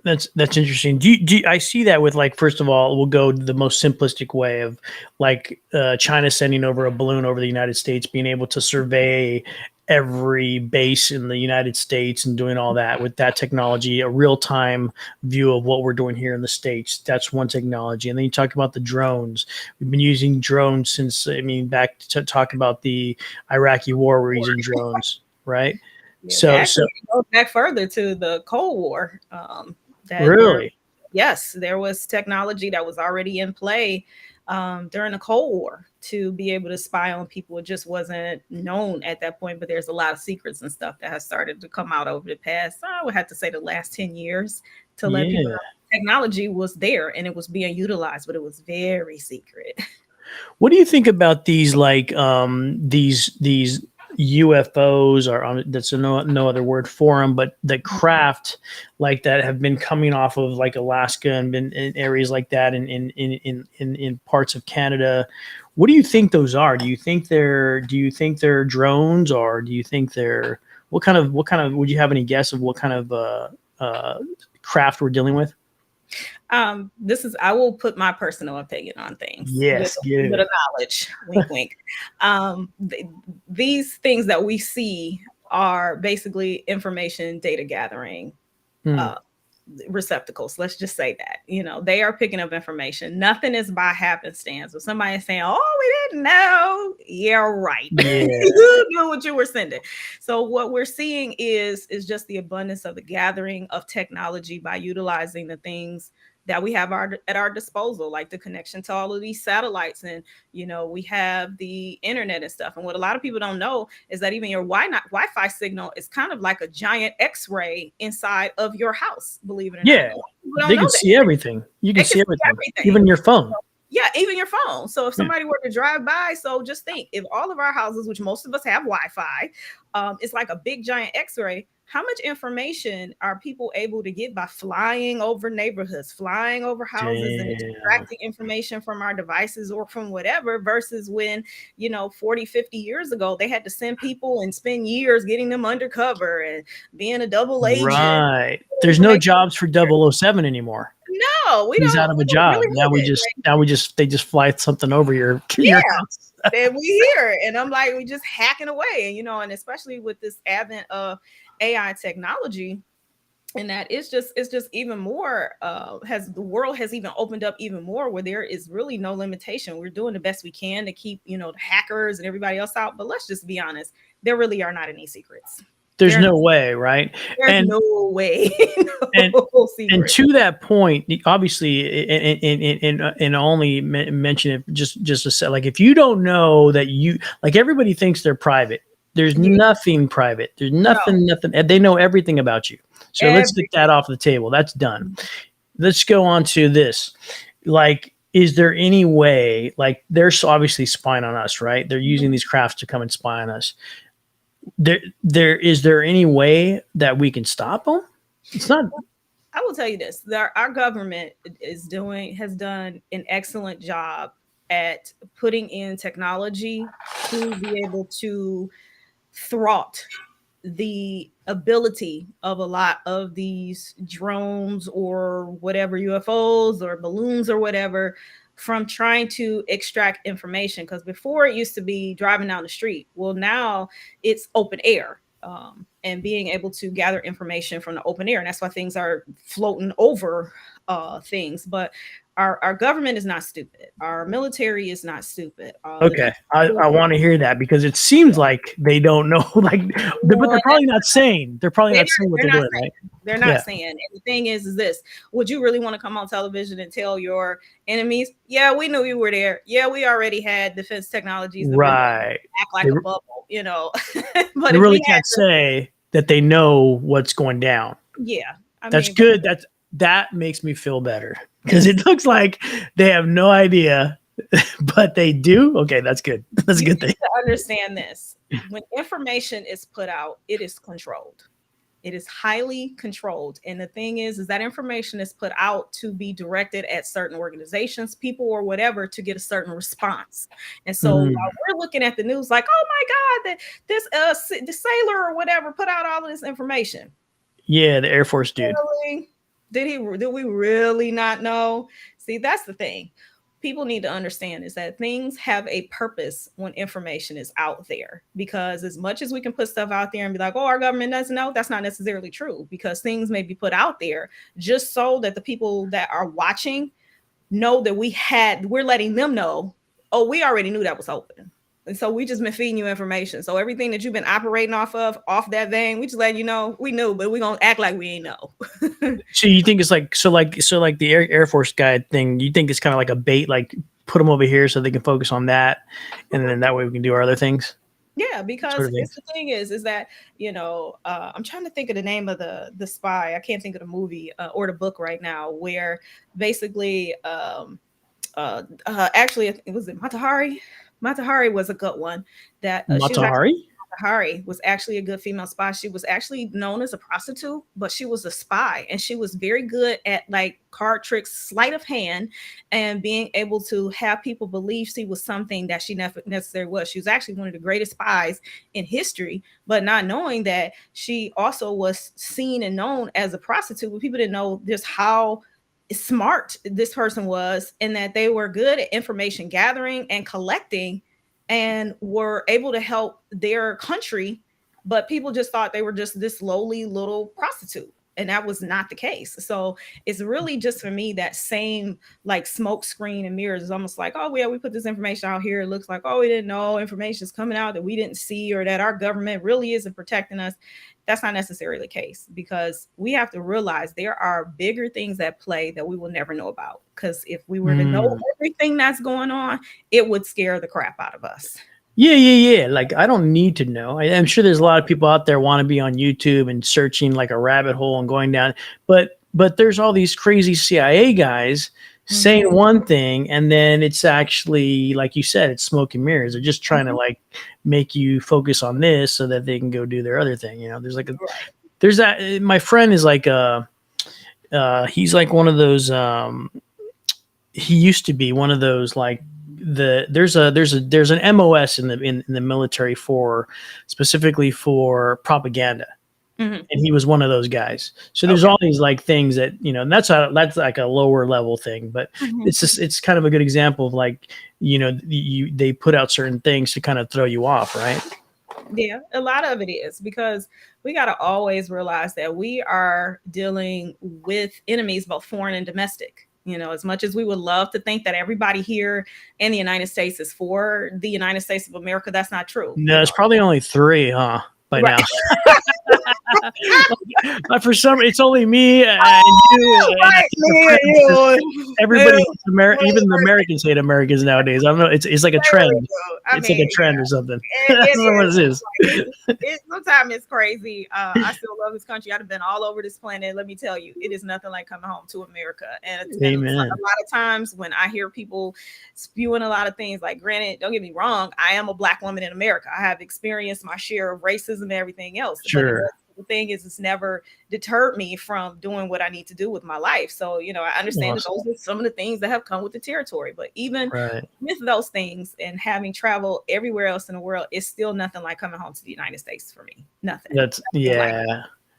That's interesting. I see that with, like, first of all, we'll go the most simplistic way of like China sending over a balloon over the United States, being able to survey every base in the United States and doing all that with that technology, a real-time view of what we're doing here in the States. That's one technology. And then you talk about the drones. We've been using drones since, back to talk about the Iraqi war, we're using drones, right? Yeah, so goes back further to the Cold War. Really? Yes, there was technology that was already in play during the Cold War to be able to spy on people. It just wasn't known at that point, but there's a lot of secrets and stuff that has started to come out over the past, I would have to say, the last 10 years, to let people know technology was there and it was being utilized, but it was very secret. What do you think about these, like, these UFOs, or that's no other word for them, but the craft like that have been coming off of like Alaska and been in areas like that in parts of Canada? What do you think those are? Do you think they're drones, or do you think they're what kind of would you have any guess of what kind of craft we're dealing with? I will put my personal opinion on things. Yes, with a bit of knowledge. Wink, wink. These things that we see are basically information data gathering receptacles. Let's just say that, they are picking up information. Nothing is by happenstance. If somebody is saying, "Oh, we didn't know," yeah, right. Yeah. You knew what you were sending. So what we're seeing is just the abundance of the gathering of technology by utilizing the things that we have at our disposal, like the connection to all of these satellites. And, we have the internet and stuff. And what a lot of people don't know is that even your Wi-Fi signal is kind of like a giant X-ray inside of your house, believe it or not. Yeah, they can see everything. You can see everything, even your phone. Yeah, even your phone. So if Yeah. somebody were to drive by, so just think, if all of our houses, which most of us have Wi-Fi, it's like a big giant X-ray. How much information are people able to get by flying over neighborhoods, flying over houses, and Damn. extracting information from our devices or from whatever, versus when, 40, 50 years ago, they had to send people and spend years getting them undercover and being a double agent. Right. There's no jobs for 007 anymore. No, He's out of a job. really Now need it. they just fly something over your Yeah. house. And we hear it, and I'm like, we just hacking away, and especially with this advent of AI technology, and that it's just even more, has the world has even opened up even more, where there is really no limitation. We're doing the best we can to keep the hackers and everybody else out, but let's just be honest, there really are not any secrets. There's no way, right? There's no way. And to that point, obviously, and only mention it just a set. Like, if you don't know that everybody thinks they're private. There's nothing private. There's nothing. And they know everything about you. So let's get that off the table. That's done. Let's go on to this. Like, is there any way? Like, they're obviously spying on us, right? They're using these crafts to come and spy on us. Is there any way that we can stop them? It's not. I will tell you this: our government has done an excellent job at putting in technology to be able to thwart the ability of a lot of these drones or whatever, UFOs or balloons or whatever, from trying to extract information. Because before it used to be driving down the street. Well, now it's open air, and being able to gather information from the open air. And that's why things are floating over things. But our government is not stupid. Our military is not stupid. Okay, I want to hear that, because it seems like they don't know, but they're probably not saying. They're probably not saying what they're doing, right? They're not saying. And the thing is this: would you really want to come on television and tell your enemies, "Yeah, we knew you were there. Yeah, we already had defense technologies." Right. Act like a bubble, But they really can't say that they know what's going down. Yeah, that's good. That makes me feel better, because it looks like they have no idea, but they do. Okay, that's good. That's a good thing. To understand this: when information is put out, it is controlled. It is highly controlled. And the thing is that information is put out to be directed at certain organizations, people, or whatever, to get a certain response. And so while we're looking at the news like, oh my God, that the sailor or whatever put out all of this information. Yeah, the Air Force dude. Really? Did we really not know? See, that's the thing. People need to understand is that things have a purpose when information is out there, because as much as we can put stuff out there and be like, oh, our government doesn't know, that's not necessarily true, because things may be put out there just so that the people that are watching know that we're letting them know, oh, we already knew that was open. And so we just been feeding you information. So everything that you've been operating off that vein, we just letting you know we knew, but we're gonna act like we ain't know. So you think it's like the Air Force guy thing? You think it's kind of like a bait, like put them over here so they can focus on that, and then that way we can do our other things? Yeah, because the thing is that I'm trying to think of the name of the spy. I can't think of the movie or the book right now, where basically actually it was Matahari. Matahari was a good one. Matahari was actually a good female spy. She was actually known as a prostitute, but she was a spy, and she was very good at like card tricks, sleight of hand, and being able to have people believe she was something that she never necessarily was. She was actually one of the greatest spies in history, but not knowing that she also was seen and known as a prostitute, but people didn't know just how smart this person was, and that they were good at information gathering and collecting and were able to help their country, but people just thought they were just this lowly little prostitute, and that was not the case. So it's really just, for me, that same like smoke screen and mirrors. It's almost like, oh yeah, we put this information out here, it looks like, oh, we didn't know information is coming out that we didn't see, or that our government really isn't protecting us. That's not necessarily the case, because we have to realize there are bigger things at play that we will never know about. Because if we were to know everything that's going on, it would scare the crap out of us. Yeah. Like, I don't need to know. I'm sure there's a lot of people out there want to be on YouTube and searching like a rabbit hole and going down. But there's all these crazy CIA guys saying one thing, and then it's actually, like you said, it's smoke and mirrors. They're just trying to like make you focus on this so that they can go do their other thing. There's like there's that. My friend is like he's like one of those. He used to be one of those like there's an MOS in the military for specifically for propaganda. And he was one of those guys. So there's all these like things that, and that's like a lower level thing, but it's kind of a good example of like, they put out certain things to kind of throw you off. Right. Yeah, a lot of it is because we got to always realize that we are dealing with enemies, both foreign and domestic. As much as we would love to think that everybody here in the United States is for the United States of America, that's not true. No, it's probably only 3, huh? By now. But for some, it's only me and you. Everybody, even the Americans hate Americans nowadays. I don't know. It's like a trend. It's like a trend or something. That's what it is. Sometimes it's crazy. I still love this country. I've been all over this planet. Let me tell you, it is nothing like coming home to America. And a lot of times when I hear people spewing a lot of things, like, granted, don't get me wrong, I am a Black woman in America. I have experienced my share of racism and everything else. Sure. But the thing is, it's never deterred me from doing what I need to do with my life. So, I understand that those are some of the things that have come with the territory. But even with those things and having traveled everywhere else in the world, it's still nothing like coming home to the United States for me. Nothing. A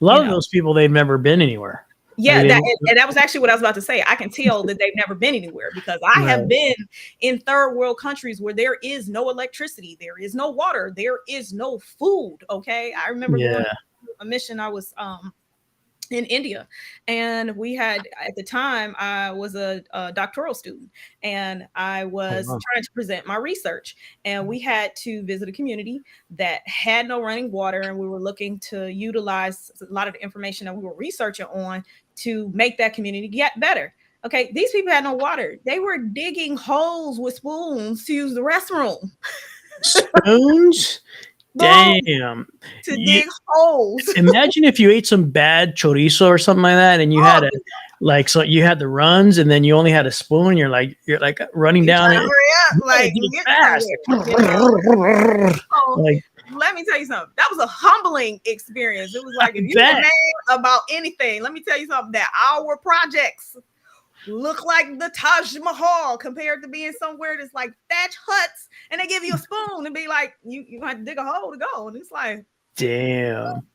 lot of those people, they've never been anywhere. Yeah, and that was actually what I was about to say. I can tell that they've never been anywhere because I have been in third world countries where there is no electricity, there is no water, there is no food. Okay, I remember going on a mission. I was in India, and we had, at the time, I was a doctoral student, and I was trying to present my research, and we had to visit a community that had no running water, and we were looking to utilize a lot of the information that we were researching on to make that community get better. Okay, these people had no water. They were digging holes with spoons to use the restroom. Spoons? Damn. To dig holes. Imagine if you ate some bad chorizo or something like that, and you had you had the runs, and then you only had a spoon. You're like running down it. Get fast. Let me tell you something. That was a humbling experience. It was like, if you were mad about anything, let me tell you something, that our projects look like the Taj Mahal compared to being somewhere that's like thatch huts, and they give you a spoon and be like, you have to dig a hole to go. And it's like, damn.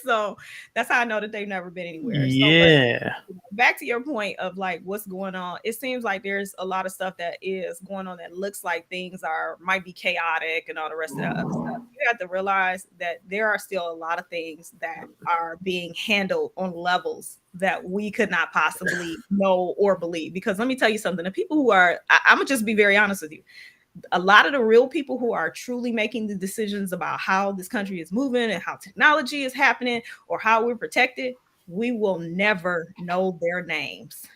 So that's how I know that they've never been anywhere. Yeah. So, back to your point of like what's going on, it seems like there's a lot of stuff that is going on that looks like things might be chaotic and all the rest of that other stuff. You have to realize that there are still a lot of things that are being handled on levels that we could not possibly know or believe. Because let me tell you something, the people who are, I'm gonna just be very honest with you, a lot of the real people who are truly making the decisions about how this country is moving and how technology is happening or how we're protected, we will never know their names.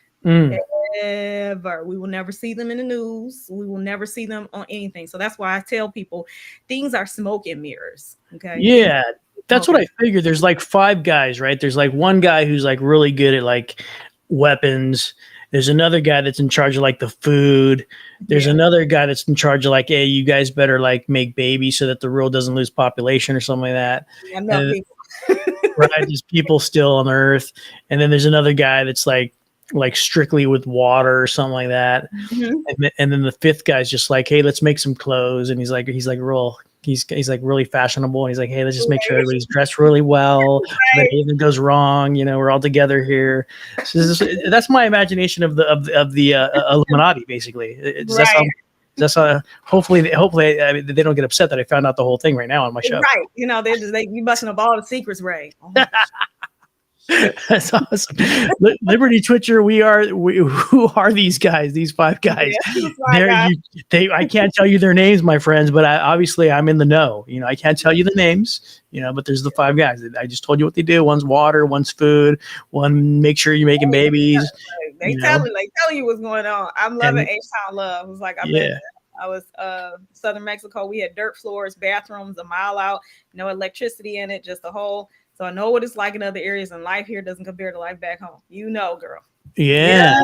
Ever. We will never see them in the news. We will never see them on anything. So that's why I tell people things are smoke and mirrors. Okay. Yeah. That's what I figured. There's like 5 guys, right? There's like one guy who's like really good at like weapons. There's another guy that's in charge of like the food. There's another guy that's in charge of like, hey, you guys better like make babies so that the world doesn't lose population or something like that. Right, there's people still on Earth. And then there's another guy that's like strictly with water or something like that. And then the 5th guy's just like, hey, let's make some clothes. And he's like like really fashionable, and he's like, hey, let's just make sure everybody's dressed really well so that anything goes wrong, we're all together here. So that's my imagination of the Illuminati, basically. That's hopefully they don't get upset that I found out the whole thing right now on my show. Right, you busting up all the secrets, Ray. That's awesome. Liberty Twitcher, who are these guys? These 5 guys. I can't tell you their names, my friends, but obviously I'm in the know. I can't tell you the names, but there's the 5 guys. I just told you what they do. One's water, one's food, one make sure you're making babies. They telling you what's going on. I'm loving H-Town Love. It was like I was Southern Mexico. We had dirt floors, bathrooms a mile out, no electricity in it, just a hole. So I know what it's like in other areas, and life here doesn't compare to life back home. Girl. Yeah.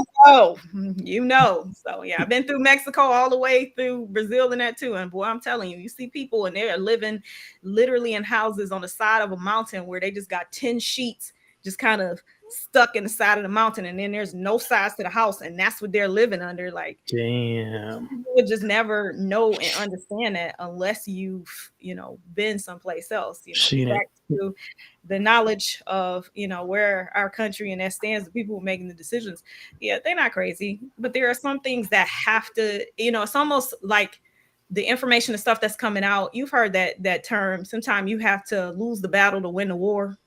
You know. So yeah, I've been through Mexico all the way through Brazil and that too. And boy, I'm telling you, you see people and they're living literally in houses on the side of a mountain where they just got 10 sheets just kind of stuck in the side of the mountain, and then there's no sides to the house, and that's what they're living under. Like, Damn. you would just never know and understand that unless you've, been someplace else. Seen it. Back to the knowledge of, where our country and that stands, the people making the decisions. Yeah, they're not crazy, but there are some things that have to, it's almost like the information and stuff that's coming out. You've heard that term. Sometimes you have to lose the battle to win the war.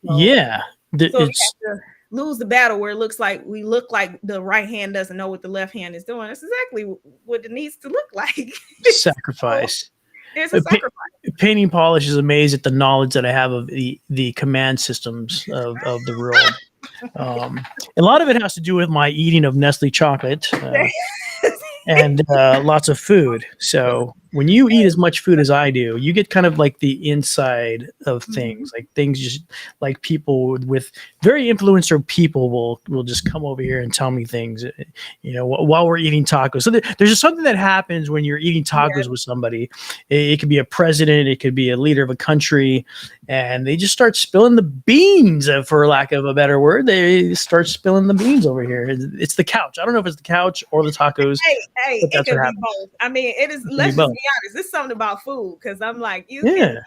Yeah. So we have to lose the battle where it looks like we look like the right hand doesn't know what the left hand is doing. That's exactly what it needs to look like. Sacrifice. There's a sacrifice. Painting polish is amazed at the knowledge that I have of the command systems of the world. A lot of it has to do with my eating of Nestle chocolate and lots of food. So when you eat as much food as I do, you get kind of like the inside of things, like things just like people with very influencer people will just come over here and tell me things, while we're eating tacos. So there's just something that happens when you're eating tacos with somebody. It could be a president, it could be a leader of a country, and they just start spilling the beans, for lack of a better word. They start spilling the beans over here. It's the couch. I don't know if it's the couch or the tacos. Hey, it could be both. I mean, it is. Let's just be honest. It's something about food, because I'm like, they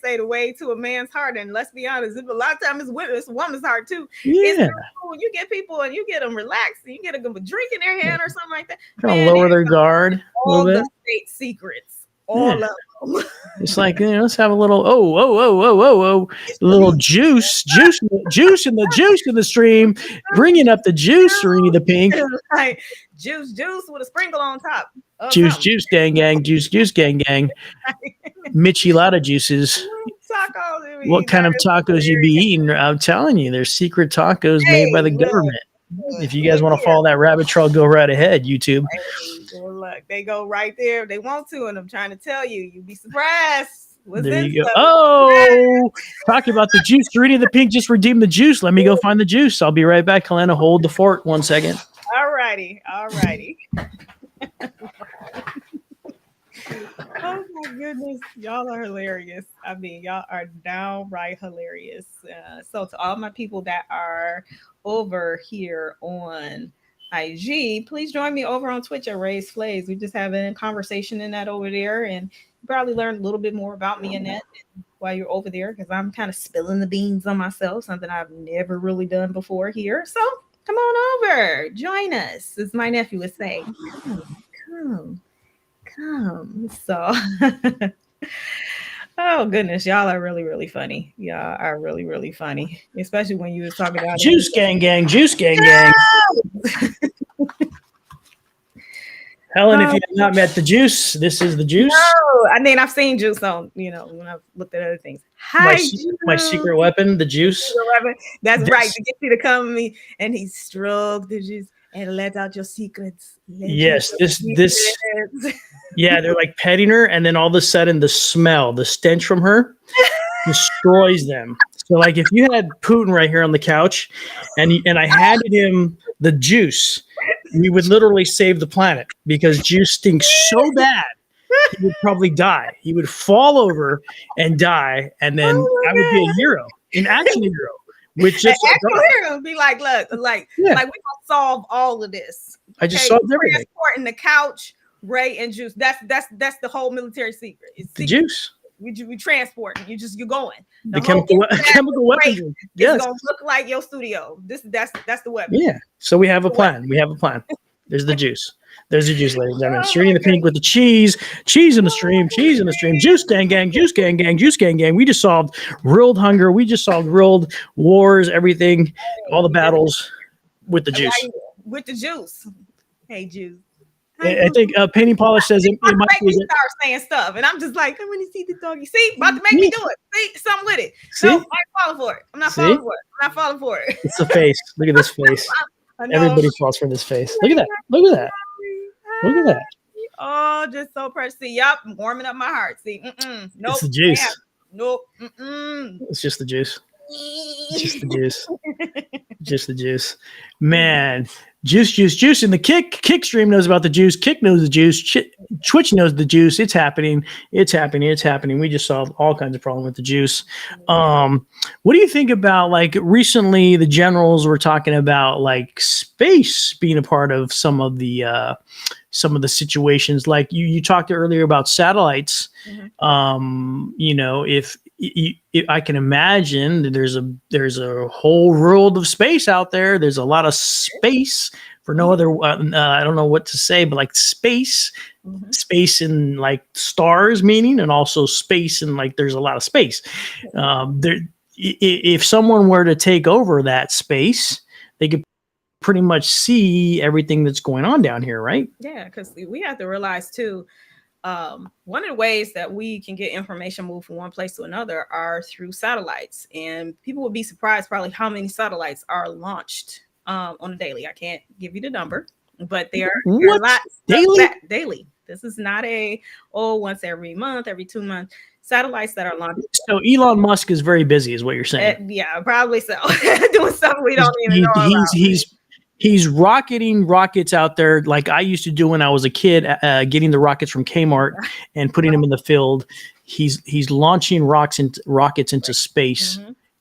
say the way to a man's heart, and let's be honest, a lot of times it's a woman's heart too. Yeah. When you get people and you get them relaxed, and you get a drink in their hand or something like that, kind of lower their guard. All the state secrets, all of them. It's like, let's have a little little juice in the stream, bringing up the juice, Serena the Pink. Like, juice with a sprinkle on top. Juice gang, juice gang. Michelada juices. Tacos. What kind of tacos you be eating? I'm telling you, there's secret tacos made by the government. If you guys want to follow that rabbit trail, go right ahead, YouTube. Look, they go right there if they want to, and I'm trying to tell you, you'd be surprised. There you go. Oh, talking about the juice. Serena the Pink just redeemed the juice. Let me go find the juice. I'll be right back. Helena, hold the fort 1 second. All righty. Oh my goodness, y'all are hilarious. I mean, y'all are downright hilarious. So to all my people that are over here on IG, please join me over on Twitch at Raised Flays. We're just having a conversation in that over there, and you probably learn a little bit more about me in that while you're over there, because I'm kind of spilling the beans on myself, something I've never really done before here. So come on over, join us, as my nephew would say. Come. So oh goodness, y'all are really, really funny. Y'all are really, really funny, especially when you was talking about juice gang. Helen, if you have not met the juice, this is the juice. No, I mean, I've seen juice on, when I've looked at other things. My secret weapon, the juice. That's right. To get you to come to me, and he stroked the juice and let out your secrets. Yes, this. Yeah, they're like petting her, and then all of a sudden the stench from her destroys them. So like if you had Putin right here on the couch and I handed him the juice, we would literally save the planet, because juice stinks so bad he would probably die. He would fall over and die, and then I would be a hero, an action hero. Which just be like, look, like we gonna solve all of this. I just solved everything. Transporting the couch, Ray, and juice. That's the whole military secret. It's the juice. We transport. You're going. The chemical weapons. Yes. It's gonna look like your studio. That's the weapon. Yeah. So we have a plan. There's the juice. There's the juice, ladies and gentlemen. Serena the Pink with the cheese in the stream, juice gang. We just solved world hunger. We just solved world wars, everything, all the battles with the juice. With the juice. Hey, juice. I think Painting Polish says it might be start saying stuff, and I'm just like, I'm gonna see the doggy. See, about to make me do it. See, something with it. See? No, I'm not falling for it. It's the face. Look at this face. Everybody falls for this face. Look at that. Oh, just so precious. See, yup, warming up my heart. See, nope. It's the juice. Nope. It's just the juice. It's just the juice. Just the juice, man. Juice, and the kick stream knows about the juice. Kick knows the juice. Twitch knows the juice. It's happening. It's happening. We just solved all kinds of problems with the juice. What do you think about, like, recently the generals were talking about, like, space being a part of some of the situations? Like you talked earlier about satellites. You know, if I can imagine that there's a whole world of space out there. There's a lot of space for no other. I don't know what to say, but like space in like stars, meaning, and also space and like there's a lot of space. If someone were to take over that space, they could pretty much see everything that's going on down here, right? Yeah, because we have to realize too. One of the ways that we can get information moved from one place to another are through satellites, and people would be surprised probably how many satellites are launched on a daily. I can't give you the number, but there are a lot daily. This is not once every month, every 2 months. Satellites that are launched. So Elon Musk is very busy, is what you're saying? Yeah, probably so. Doing stuff we don't even know about. He's rocketing rockets out there like I used to do when I was a kid, getting the rockets from Kmart and putting them in the field. He's launching rockets into space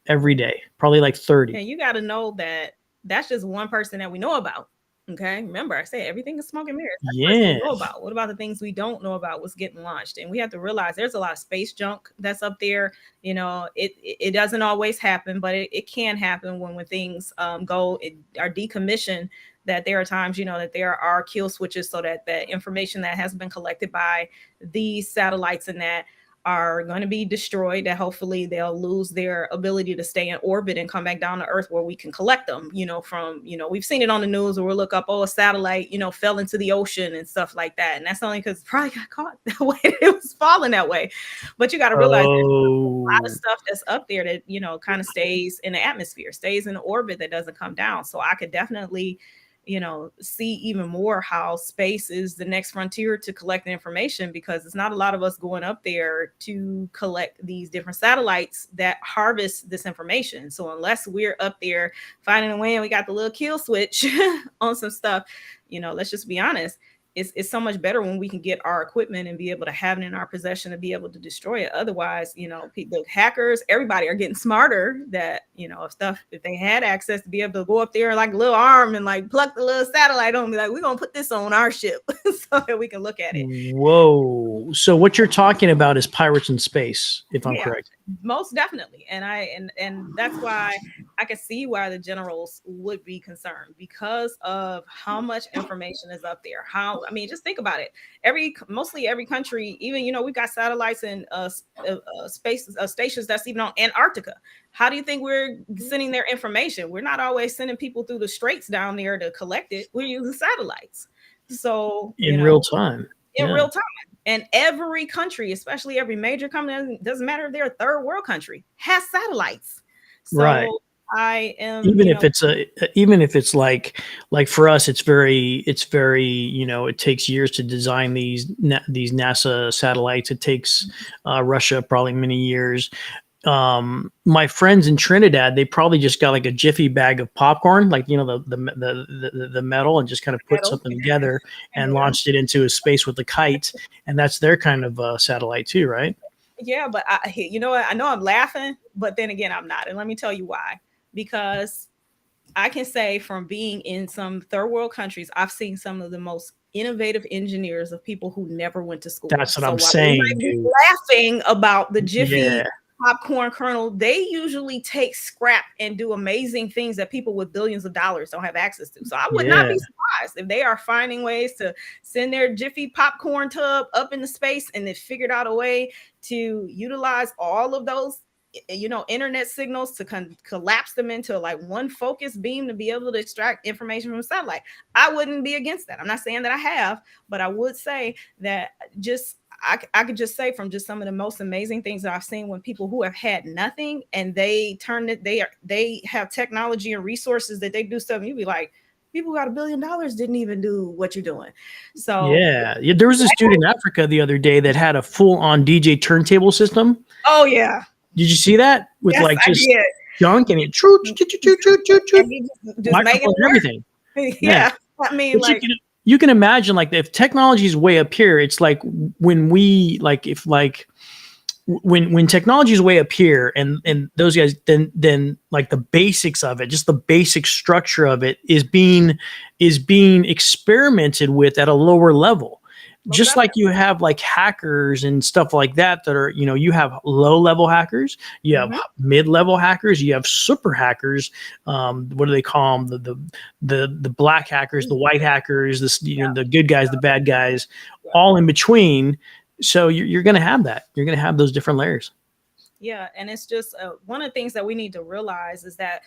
every day, probably like 30. And you got to know that that's just one person that we know about. Okay, remember I said everything is smoke and mirrors. Yeah. What about the things we don't know about what's getting launched? And we have to realize there's a lot of space junk that's up there. You know, it doesn't always happen, but it can happen when things are decommissioned. That there are times, you know, that there are kill switches so that the information that has been collected by these satellites and that are going to be destroyed, that hopefully they'll lose their ability to stay in orbit and come back down to Earth where we can collect them, you know, from, you know, we've seen it on the news where we'll look up, a satellite, you know, fell into the ocean and stuff like that. And that's only because it probably got caught that way. It was falling that way. But you got to realize there's a lot of stuff that's up there that, you know, kind of stays in the atmosphere, stays in the orbit that doesn't come down. So I could definitely, you know, see even more how space is the next frontier to collect the information, because it's not a lot of us going up there to collect these different satellites that harvest this information. So unless we're up there finding a way and we got the little kill switch on some stuff, you know, let's just be honest. It's so much better when we can get our equipment and be able to have it in our possession to be able to destroy it. Otherwise, you know, the hackers, everybody are getting smarter that, you know, if they had access to be able to go up there like a little arm and like pluck the little satellite on, be like, we're going to put this on our ship so that we can look at it. Whoa. So what you're talking about is pirates in space, if I'm correct. Most definitely. And that's why I can see why the generals would be concerned, because of how much information is up there. I mean, just think about it. Mostly every country, even, you know, we've got satellites and space stations that's even on Antarctica. How do you think we're sending their information? We're not always sending people through the straits down there to collect it. We're using satellites. So in real time. Real time. And every country, especially every major country, doesn't matter if they're a third world country, has satellites. So right. I am even if it's like for us, it's very, you know, it takes years to design these NASA satellites. It takes Russia probably many years. My friends in Trinidad, they probably just got like a jiffy bag of popcorn, like, you know, the metal, and just kind of put something together and launched it into a space with a kite, and that's their kind of satellite too, right? Yeah, but you know what? I know I'm laughing, but then again, I'm not, and let me tell you why. Because I can say from being in some third world countries, I've seen some of the most innovative engineers of people who never went to school. That's what I'm saying. Laughing about the jiffy popcorn kernel, they usually take scrap and do amazing things that people with billions of dollars don't have access to. So I would not be surprised if they are finding ways to send their jiffy popcorn tub up into space, and they figured out a way to utilize all of those, you know, internet signals to collapse them into like one focused beam to be able to extract information from a satellite. I wouldn't be against that. I'm not saying that I have, but I would say that I could just say from just some of the most amazing things that I've seen, when people who have had nothing and they turn it, they have technology and resources that they do stuff, and you'd be like, people who got $1 billion didn't even do what you're doing. So yeah, there was this dude in Africa the other day that had a full-on DJ turntable system. Oh yeah. Did you see that? With junk and it And he just make it microphone and work. everything. Yeah. I mean, But like, you can imagine, like, if technology is way up here, it's like when we like if like when technology is way up here and those guys, then like the basics of it, just the basic structure of it is being experimented with at a lower level. most Just like definitely. you have like hackers and stuff like that are, you have low level hackers, you have Mhm. mid level hackers, you have super hackers. What do they call them? The black hackers, the white hackers, this, the good guys, the bad guys, Yeah. all in between. So you're going to have that. You're going to have those different layers. Yeah, and it's just one of the things that we need to realize is that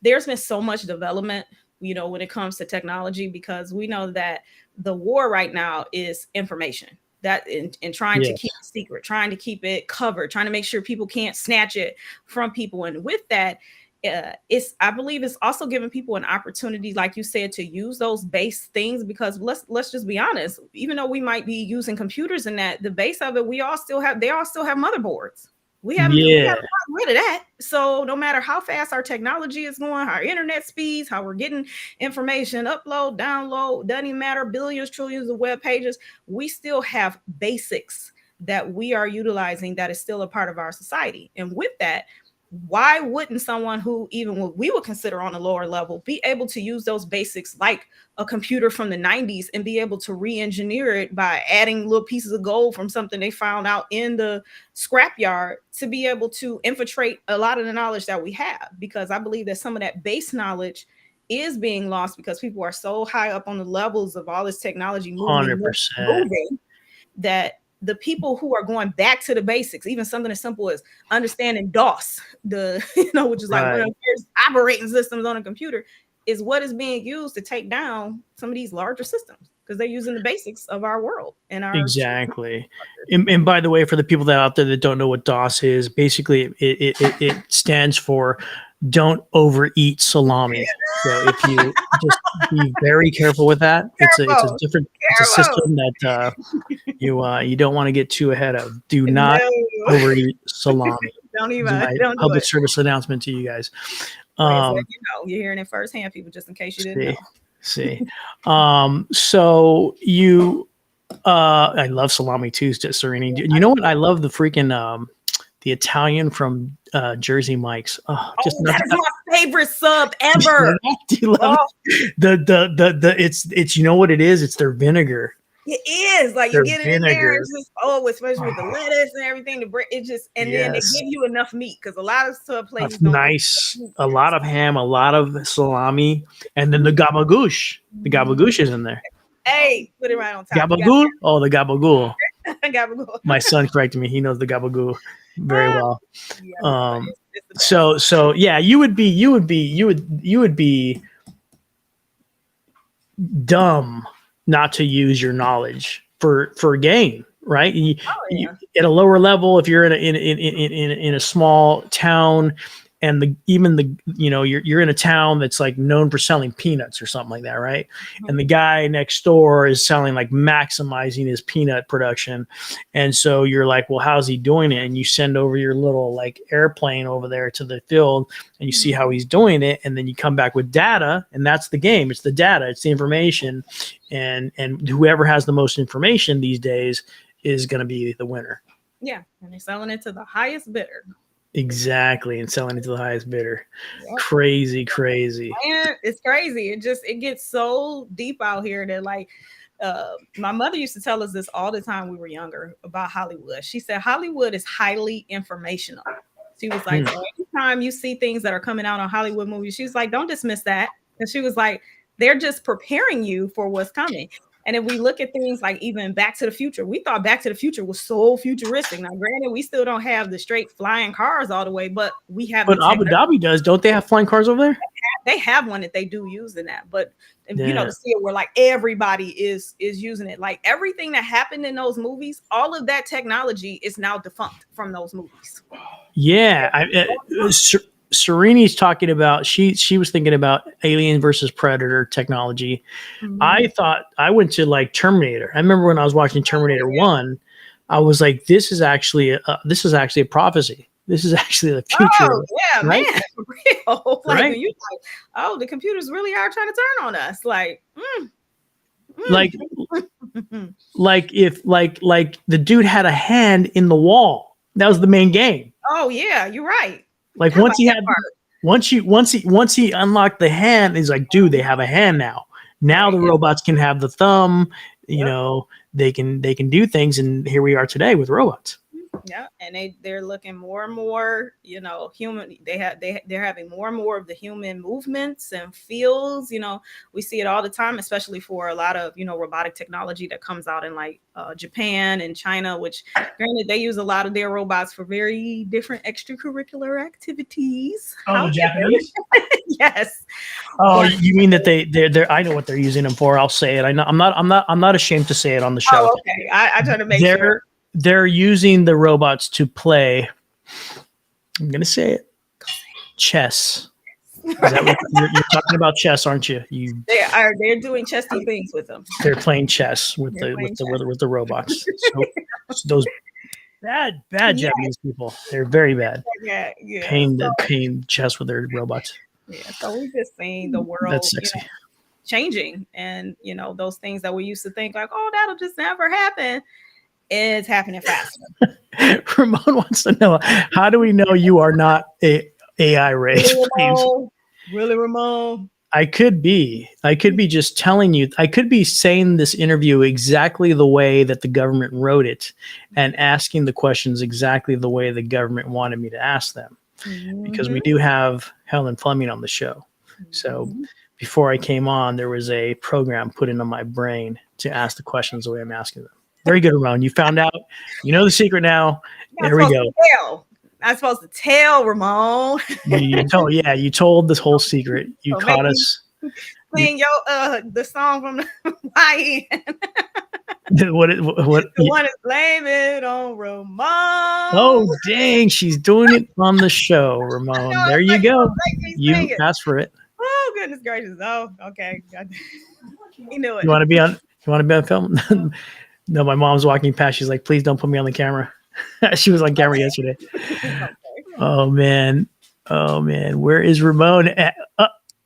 there's been so much development, when it comes to technology, because we know that the war right now is information, that in trying to keep it secret, trying to keep it covered, trying to make sure people can't snatch it from people. And with that, I believe it's also giving people an opportunity, like you said, to use those base things, because let's just be honest, even though we might be using computers and that, the base of it, they all still have motherboards. We haven't gotten rid of that. So no matter how fast our technology is going, our internet speeds, how we're getting information, upload, download, doesn't even matter, billions, trillions of web pages, we still have basics that we are utilizing that is still a part of our society. And with that, why wouldn't someone who even what we would consider on a lower level be able to use those basics, like a computer from the 90s, and be able to re-engineer it by adding little pieces of gold from something they found out in the scrapyard, to be able to infiltrate a lot of the knowledge that we have? Because I believe that some of that base knowledge is being lost because people are so high up on the levels of all this technology moving 100%. that the people who are going back to the basics, even something as simple as understanding DOS, which is like one of the first operating systems on a computer, is what is being used to take down some of these larger systems, because they're using the basics of our world and our Exactly. And by the way, for the people that out there that don't know what DOS is, basically it stands for don't overeat salami. So if you just be very careful with that, it's a system that you don't want to get too ahead of. Do not overeat salami. Don't My public service announcement to you guys. You're hearing it firsthand, people, just in case you didn't know. So you I love salami too, Serini. You know what? I love the freaking the Italian from Jersey Mike's. That's my favorite sub ever. Do you love it? It's you know what it is? It's their vinegar. It is like you get it in there, it's just especially with the lettuce and everything, the bread, it just, and then they give you enough meat, because a lot of places don't a lot of ham, a lot of salami, and then the gabagoosh. The gabagoosh is in there. Hey, put it right on top. Gabagool? Oh, the gabagool. Gabagool. My son corrected me. He knows the gabagool very well. So yeah, you would be dumb not to use your knowledge for gain, right? At a lower level, if you're in a small town, and you're in a town that's like known for selling peanuts or something like that, right? Mm-hmm. And the guy next door is selling, like, maximizing his peanut production, and so you're like, well, how's he doing it? And you send over your little, like, airplane over there to the field, and you see how he's doing it, and then you come back with data, and that's the game. It's the data, it's the information, and whoever has the most information these days is going to be the winner. Yeah, and they're selling it to the highest bidder. Exactly, and selling it to the highest bidder. Yep. Crazy. And it's crazy. It gets so deep out here that, like, my mother used to tell us this all the time when we were younger about Hollywood. She said Hollywood is highly informational. She was like, so anytime you see things that are coming out on Hollywood movies, she was like, don't dismiss that. And she was like, they're just preparing you for what's coming. And if we look at things like even Back to the Future, we thought Back to the Future was so futuristic. Now, granted, we still don't have the straight flying cars all the way, but we have. But Abu Dhabi does, don't they have flying cars over there? They have one that they do use in that, but to see it where, like, everybody is using it, like everything that happened in those movies, all of that technology is now defunct from those movies. Yeah, Sereni's talking about, she was thinking about Alien versus Predator technology. Mm-hmm. I went to, like, Terminator. I remember when I was watching Terminator 1, I was like, this is actually a prophecy. This is actually the future, Oh yeah, right? man, for real. Like Right? when you like, oh, the computers really are trying to turn on us. Like, Like, mm. like the dude had a hand in the wall. That was the main game. Oh yeah, you're right. Like Forgot once about he that had, part. once he unlocked the hand, he's like, dude, they have a hand now. Now Right. the robots can have the thumb. You Yep. know, they can do things, and here we are today with robots. Yeah, and they're looking more and more, human. They're having more and more of the human movements and feels. We see it all the time, especially for a lot of robotic technology that comes out in like Japan and China. Which, granted, they use a lot of their robots for very different extracurricular activities. Oh, the However, Japanese. yes, Oh, but you mean that they're I know what they're using them for. I'll say it. I'm not ashamed to say it on the show. oh, okay. I try to make sure. They're using the robots to play. I'm gonna say it. Chess. Is that what you're talking about? Chess, aren't you? They're doing chesty things with them. They're playing chess with They're the playing with the chess. with the robots. So those bad Yeah, Japanese people. They're very bad. yeah. Playing chess with their robots. Yeah, so we just seeing the That's world, sexy. changing, and those things that we used to think like, oh, that'll just never happen. It's happening faster. Ramon wants to know, how do we know you are not a AI race? Really, Please. Ramon? Really, Ramon? I could be just telling you. I could be saying this interview exactly the way that the government wrote it, and asking the questions exactly the way the government wanted me to ask them. Because we do have Helen Fleming on the show. So before I came on, there was a program put into my brain to ask the questions the way I'm asking them. Very good, Ramon. You found out. You know the secret now. There we go. I'm supposed to tell Ramon. You told this whole secret. You So caught us. Sing the song from the YN. What The one is blame it on Ramon. Oh, dang. She's doing it on the show, Ramon. There you go. You asked for it. Oh, goodness gracious. Oh, okay. He knew it. You want to be on film? No, my mom's walking past. She's like, please don't put me on the camera. She was on camera yesterday. Okay. Oh, man. Where is Ramon?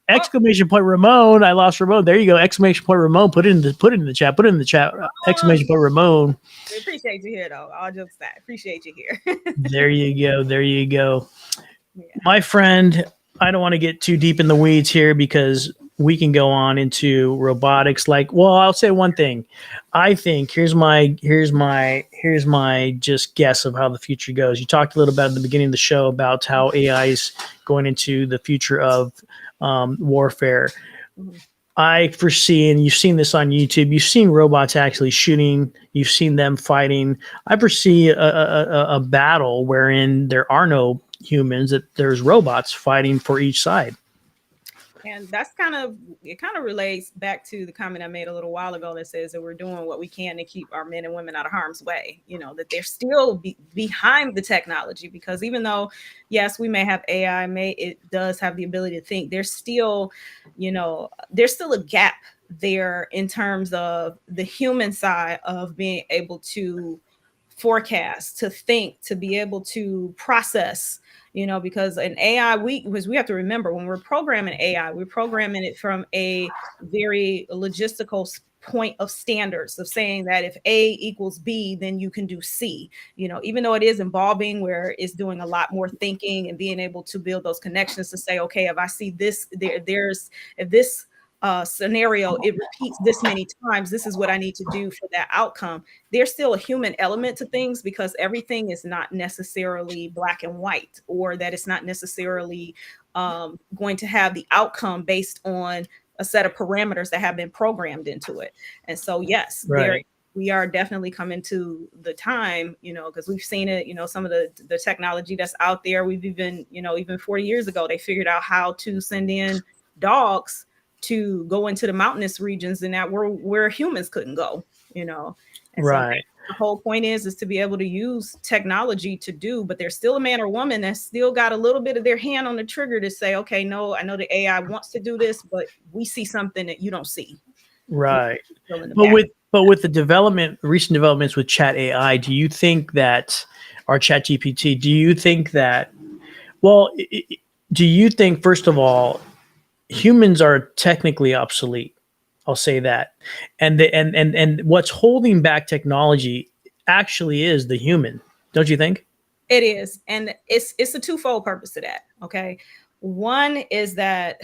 Exclamation point Ramon. I lost Ramon. There you go. Exclamation point Ramon. Put it in the chat. Exclamation point Ramon. We appreciate you here, though. All jokes aside, appreciate you here. There you go. Yeah. My friend, I don't want to get too deep in the weeds here because we can go on into robotics. I'll say one thing. I think here's my just guess of how the future goes. You talked a little about at the beginning of the show about how AI is going into the future of warfare. I foresee, and you've seen this on YouTube, you've seen robots actually shooting, you've seen them fighting. I foresee a battle wherein there are no humans, that there's robots fighting for each side. And that's kind of relates back to the comment I made a little while ago that says that we're doing what we can to keep our men and women out of harm's way, that they're still behind the technology, because even though, yes, we may have AI, it does have the ability to think, there's still a gap there in terms of the human side of being able to forecast, to think, to be able to process, because an AI, because we have to remember, when we're programming AI, we're programming it from a very logistical point of standards of saying that if A equals B, then you can do C, even though it is involving where it's doing a lot more thinking and being able to build those connections to say, okay, if I see this, if this scenario, it repeats this many times, this is what I need to do for that outcome. There's still a human element to things, because everything is not necessarily black and white, or that it's not necessarily going to have the outcome based on a set of parameters that have been programmed into it. And so, yes, right. We are definitely coming to the time, because we've seen it, some of the technology that's out there. We've even 40 years ago, they figured out how to send in dogs to go into the mountainous regions and that where humans couldn't go, And right. So the whole point is to be able to use technology to do, but there's still a man or woman that's still got a little bit of their hand on the trigger to say, okay, no, I know the AI wants to do this, but we see something that you don't see. Right. But with the recent developments with chat AI, do you think that our chat GPT, do you think that, well, do you think, first of all, humans are technically obsolete? I'll say that. And what's holding back technology actually is the human. Don't you think? It is, and it's a twofold purpose to that. Okay, one is that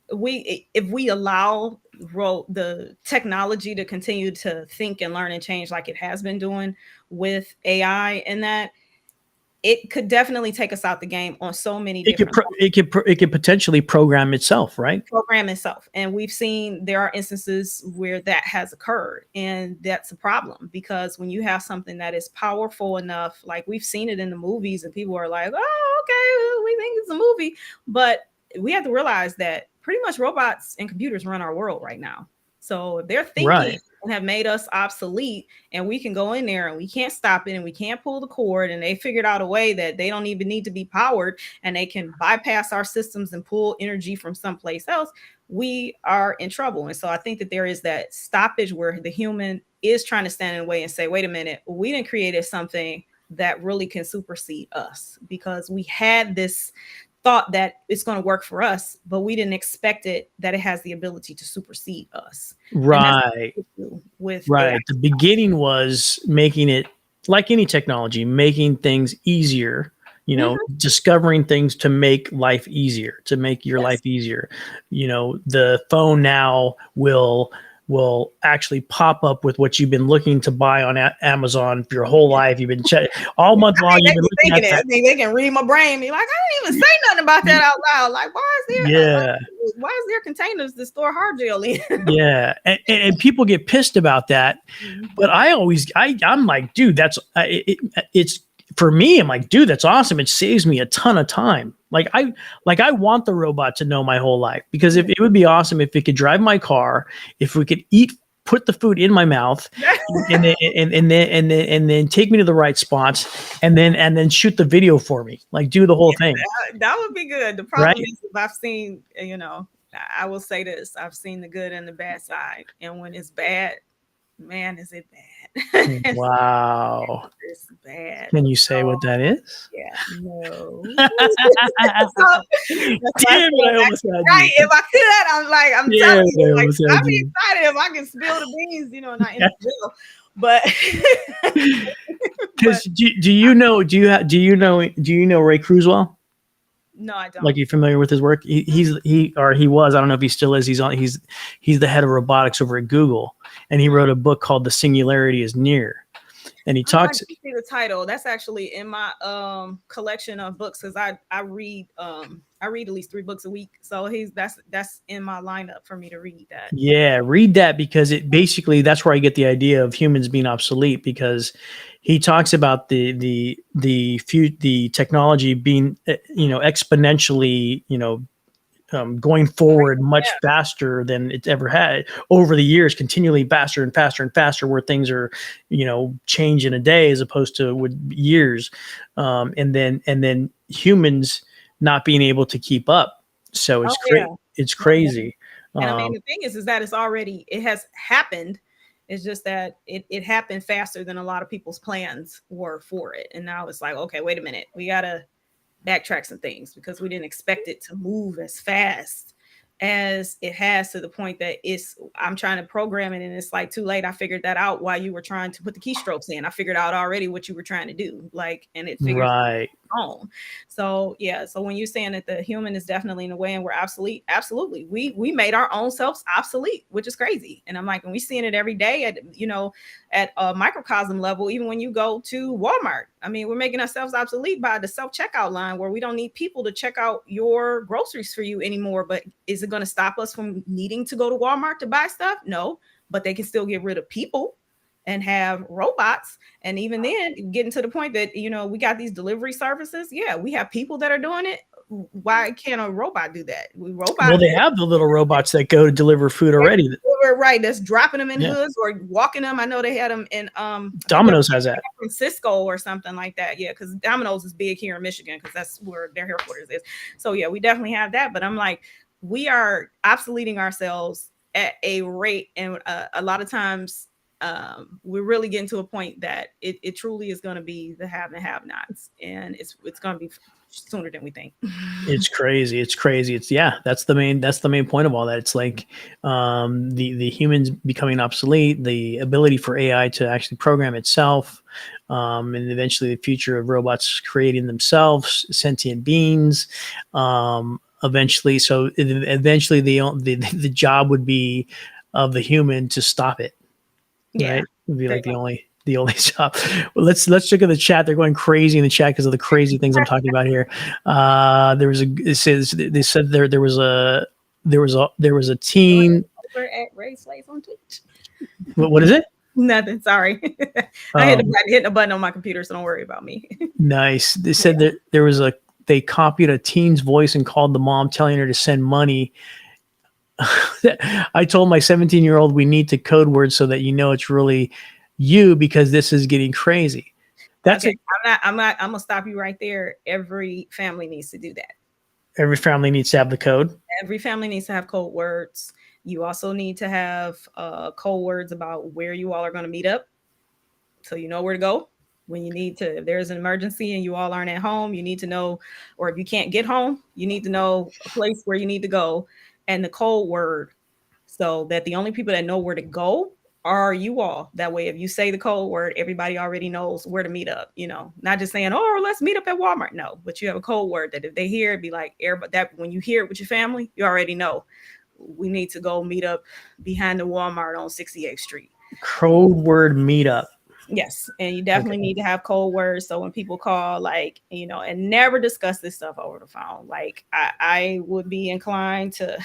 if we allow the technology to continue to think and learn and change like it has been doing with AI, and that it could definitely take us out the game on so many different It could potentially program itself, right? program itself. And we've seen there are instances where that has occurred. And that's a problem, because when you have something that is powerful enough, like we've seen it in the movies, and people are like, oh, okay, we think it's a movie. But we have to realize that pretty much robots and computers run our world right now. So if they're thinking Right. and have made us obsolete, and we can go in there and we can't stop it and we can't pull the cord, and they figured out a way that they don't even need to be powered, and they can bypass our systems and pull energy from someplace else, we are in trouble. And so I think that there is that stoppage where the human is trying to stand in the way and say, wait a minute, we didn't create something that really can supersede us, because we had this thought that it's going to work for us, but we didn't expect it that it has the ability to supersede us. Right. With right. AI. The beginning was making it, like any technology, making things easier, discovering things to make life easier, to make your life easier. The phone now will actually pop up with what you've been looking to buy on Amazon for your whole life. You've been all month long. You've been looking at that. They can read my brain. Be like, I didn't even say nothing about that out loud. Like, why is there containers to store hard gel in? Yeah, and people get pissed about that, but I'm like, dude, it's for me. I'm like, dude, that's awesome. It saves me a ton of time. I want the robot to know my whole life, because if it would be awesome if it could drive my car, if we could put the food in my mouth, and then take me to the right spots, and then shoot the video for me, like do the whole thing. That would be good. The problem is, if I've seen, I will say this: I've seen the good and the bad side, and when it's bad, man, is it bad? Wow. It's bad. Can you say what that is? Yeah, no. Damn it, I almost had right. If I could, I'm telling you, I'd be excited if I can spill the beans, not in the jail. But because do you know Ray Kurzweil? No, I don't. Like, you familiar with his work? He was, I don't know if he still is. He's the head of robotics over at Google, and he wrote a book called The Singularity is Near. And he talks. I see the title. That's actually in my collection of books, because I read at least 3 books a week. So that's in my lineup for me to read that. Yeah, read that, because it basically, that's where I get the idea of humans being obsolete, because he talks about the technology being exponentially going forward much faster than it's ever had over the years, continually faster and faster and faster, where things are change in a day as opposed to with years, and then humans not being able to keep up. So it's crazy. And I mean, the thing is that it has happened. It's just that it happened faster than a lot of people's plans were for it. And now it's like, okay, wait a minute, we gotta backtrack some things, because we didn't expect it to move as fast as it has, to the point that I'm trying to program it, and it's like too late. I figured that out while you were trying to put the keystrokes in. I figured out already what you were trying to do, and it figures right. on. So so when you're saying that the human is definitely in a way and we're obsolete, absolutely, we made our own selves obsolete, which is crazy. And I'm like, and we're seeing it every day at a microcosm level. Even when you go to Walmart, I mean, we're making ourselves obsolete by the self-checkout line, where we don't need people to check out your groceries for you anymore. But is it going to stop us from needing to go to Walmart to buy stuff? No, but they can still get rid of people and have robots. And even then, getting to the point that, we got these delivery services. Yeah, we have people that are doing it. Why can't a robot do that? Well, they have the little robots that go to deliver food already. Right, that's dropping them in hoods or walking them. I know they had them in Domino's has that. San Francisco or something like that. Yeah, because Domino's is big here in Michigan, because that's where their headquarters is. So yeah, we definitely have that. But I'm like, we are obsoleting ourselves at a rate, and a lot of times we're really getting to a point that it truly is going to be the have and have nots, and it's going to be sooner than we think. It's crazy. It's crazy. That's the main point of all that. It's like the humans becoming obsolete, the ability for AI to actually program itself, and eventually the future of robots creating themselves, sentient beings. Eventually, the job would be of the human to stop it. Yeah, right? It would be like the only job. Well, let's look at the chat. They're going crazy in the chat because of the crazy things I'm talking about here. They said there was a teen. We're at Ray Slays on Twitch. What is it? Nothing. Sorry, I hit the button on my computer, so don't worry about me. Nice. They said that they copied a teen's voice and called the mom, telling her to send money. I told my 17-year-old we need to code words so that you know it's really you, because this is getting crazy. That's okay. I'm gonna stop you right there. Every family needs to do that. Every family needs to have the code. Every family needs to have code words. You also need to have code words about where you all are going to meet up, so you know where to go when you need to. If there's an emergency and you all aren't at home, you need to know, or if you can't get home, you need to know a place where you need to go and the code word, so that the only people that know where to go are you all. That way, if you say the code word, everybody already knows where to meet up. Not just saying, "Oh, let's meet up at Walmart." No, but you have a code word that if they hear it, be like, everybody, that when you hear it with your family, you already know we need to go meet up behind the Walmart on 68th Street. Code word meetup. Yes, and you definitely need to have code words. So when people call, and never discuss this stuff over the phone. Like I would be inclined to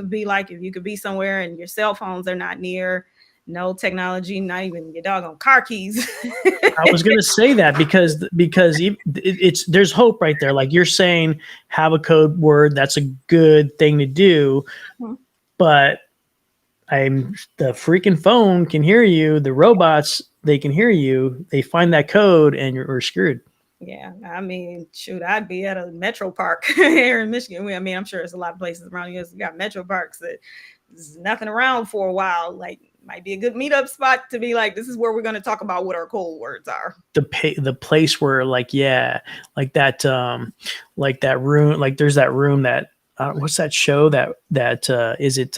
be like, if you could be somewhere and your cell phones are not near, no technology, not even your doggone car keys. I was going to say that because there's hope right there. Like you're saying, have a code word. That's a good thing to do, but the freaking phone can hear you. The robots, they can hear you. They find that code and you're screwed. Yeah. I mean, shoot, I'd be at a metro park here in Michigan. I mean, I'm sure there's a lot of places around here. We got metro parks that there's nothing around for a while. Like, might be a good meetup spot to be like, this is where we're going to talk about what our code words are. The place where like that room, like there's that room that, what's that show is it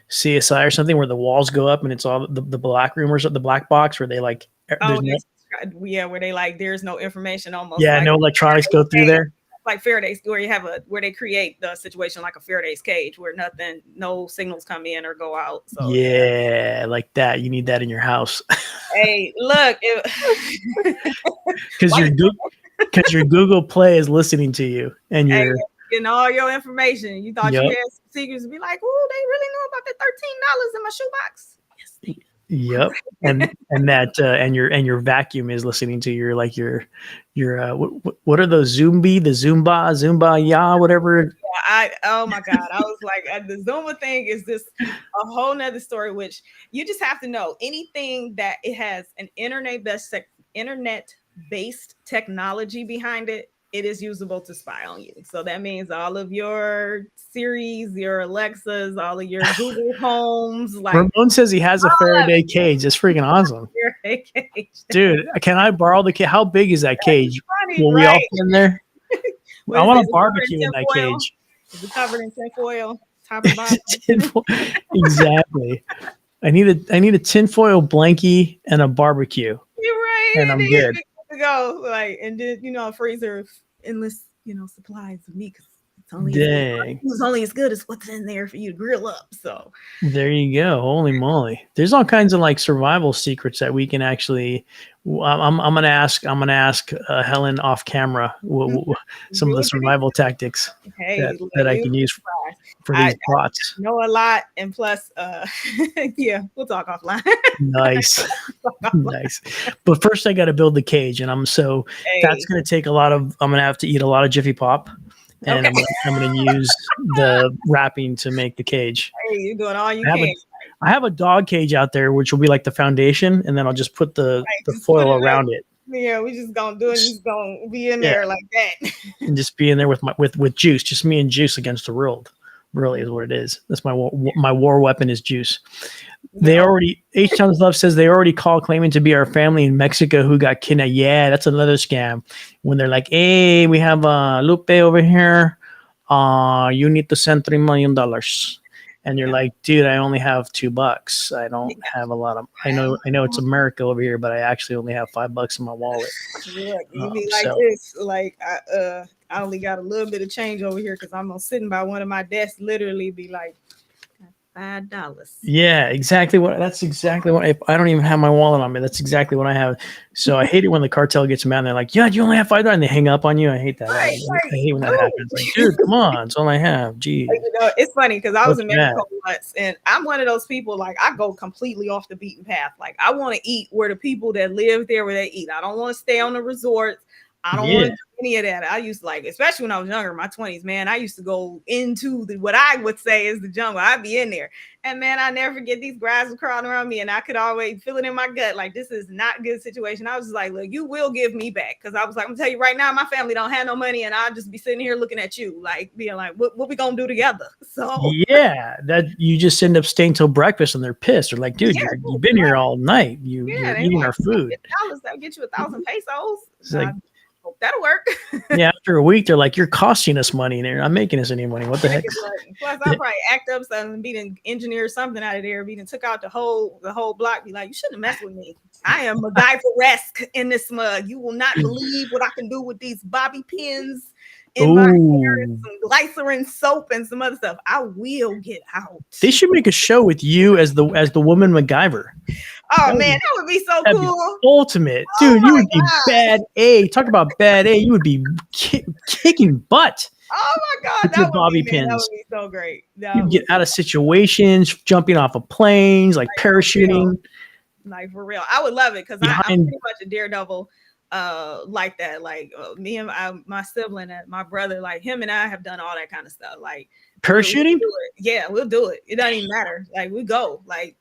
CSI or something, where the walls go up and it's all the black room or the black box where they like, where they like, there's no information almost. Yeah. Like, no electronics go through there. Like Faraday's, where they create the situation like a Faraday's cage, where no signals come in or go out. So yeah, like that. You need that in your house. Hey, look, because your Google Play is listening to you, and you're getting all your information. You thought you had some secrets, be like, "Oh, they really know about the $13 in my shoebox." Yes, they do. Yep, and your vacuum is listening to your what are those Zumba, yeah, whatever. Oh my God, I was like, the Zumba thing is just a whole nother story. Which you just have to know, anything that it has an internet-based technology behind it, it is usable to spy on you. So that means all of your Siris, your Alexas, all of your Google Homes. Like, Ramon says he has a Faraday cage. It's freaking awesome. Faraday cage. Dude, can I borrow the cage? How big is that cage? Funny, Will we all fit in there? I want to barbecue in that foil? cage. Is it covered in tinfoil? Top and bottom? Exactly. I need a tinfoil blankie and a barbecue. You're right. And I'm good to go. Like, and then a freezer of endless supplies of meat. It's only as good as what's in there for you to grill up. So there you go. Holy moly! There's all kinds of like survival secrets that we can actually. I'm gonna ask Helen off camera some of the survival tactics that I can use for these bots. I know a lot, and plus, yeah, we'll talk offline. Nice. But first, I got to build the cage, and that's gonna take a lot of. I'm gonna have to eat a lot of Jiffy Pop. And I'm going to use the wrapping to make the cage. Hey, you're doing all you can. I have a dog cage out there, which will be like the foundation, and then I'll just put the foil around it. Yeah, we're just gonna do it. Just gonna be in there like that, and just be in there with Juice. Just me and Juice against the world. Really is what it is. That's my war weapon is Juice. They already, H Town's Love says they already called claiming to be our family in Mexico who got kidnapped. Yeah, that's another scam. When they're like, hey, we have Lupe over here. You need to send $3 million. And you're like, dude, I only have $2. I don't have a lot of, I know it's America over here, but I actually only have $5 in my wallet. Look, you be like this, like, I only got a little bit of change over here because I'm sitting by one of my desks, literally be like, $5. Yeah, exactly what. That's exactly what. If I don't even have my wallet on me, that's exactly what I have. So I hate it when the cartel gets mad and they're like, "Yeah, you only have $5," and they hang up on you. I hate that. I hate when that happens. Like, dude, come on, it's all I have. Gee, it's funny because I was in Mexico once, and I'm one of those people. Like, I go completely off the beaten path. Like, I want to eat where the people that live there where they eat. I don't want to stay on the resorts. I don't want to do any of that. I used to, like, especially when I was younger, in my 20s, man, I used to go into what I would say is the jungle. I'd be in there. And man, I never forget these guys were crawling around me and I could always feel it in my gut. Like, this is not a good situation. I was just like, look, you will give me back. Cause I was like, I'm gonna tell you right now, my family don't have no money and I'll just be sitting here looking at you, like being like, what we gonna do together? So yeah, that you just end up staying till breakfast and they're pissed. They're like, dude, you've been here all night. You're eating our food. That'll get you 1,000 pesos. It's like, hope that'll work. Yeah, after a week, they're like, you're costing us money. They're not making us any money. What the heck? Plus, I'll probably act up something, be an engineer something out of there, took out the whole block, be like, you shouldn't have messed with me. I am MacGyver-esque in this mug. You will not believe what I can do with these bobby pins in my hair, and some glycerin soap and some other stuff. I will get out. They should make a show with you as the woman MacGyver. Oh man, that would be so cool. Ultimate, dude. You would be bad A. Talk about bad A. You would be kicking butt. Oh my god, that would bobby pins. That would be so great. You get out of situations, jumping off of planes, like parachuting. Like for real, I would love it because I'm pretty much a daredevil. Like that, like me and my sibling and my brother, like him and I have done all that kind of stuff, like parachuting. We'll do it. It doesn't even matter. Like we go. Like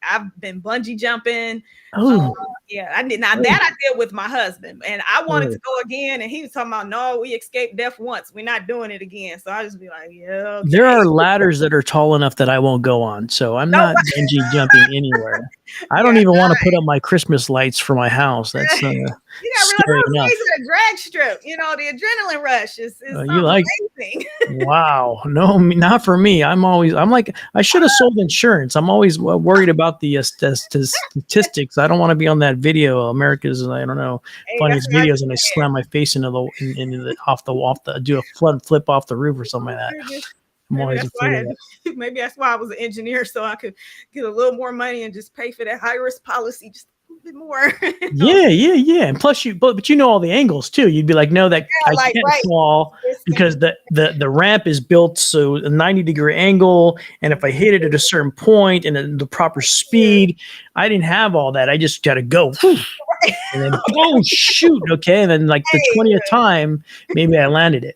I've been bungee jumping. I did not. That I did with my husband, and I wanted to go again, and he was talking about, no, we escaped death once. We're not doing it again. So I just be like, yeah. Okay. There are ladders that are tall enough that I won't go on, so I'm not bungee jumping anywhere. I don't even want to put up my Christmas lights for my house. That's you gotta realize a drag strip. You know, the adrenaline rush is you like amazing. Wow, no, not for me. I'm like, I should have sold insurance. I'm always worried about the statistics. I don't want to be on that video, America's, I don't know, funniest videos, and I slam my face into the off the do a flip off the roof or something like that. Maybe that's why I was an engineer, so I could get a little more money and just pay for that high risk policy just a little bit more. Yeah. And plus but you know all the angles too. You'd be like, no, that I can't fall because the ramp is built so a 90-degree angle, and if I hit it at a certain point and at the proper speed, I didn't have all that. I just got to go. And then shoot, okay, and then like the 20th time, maybe I landed it.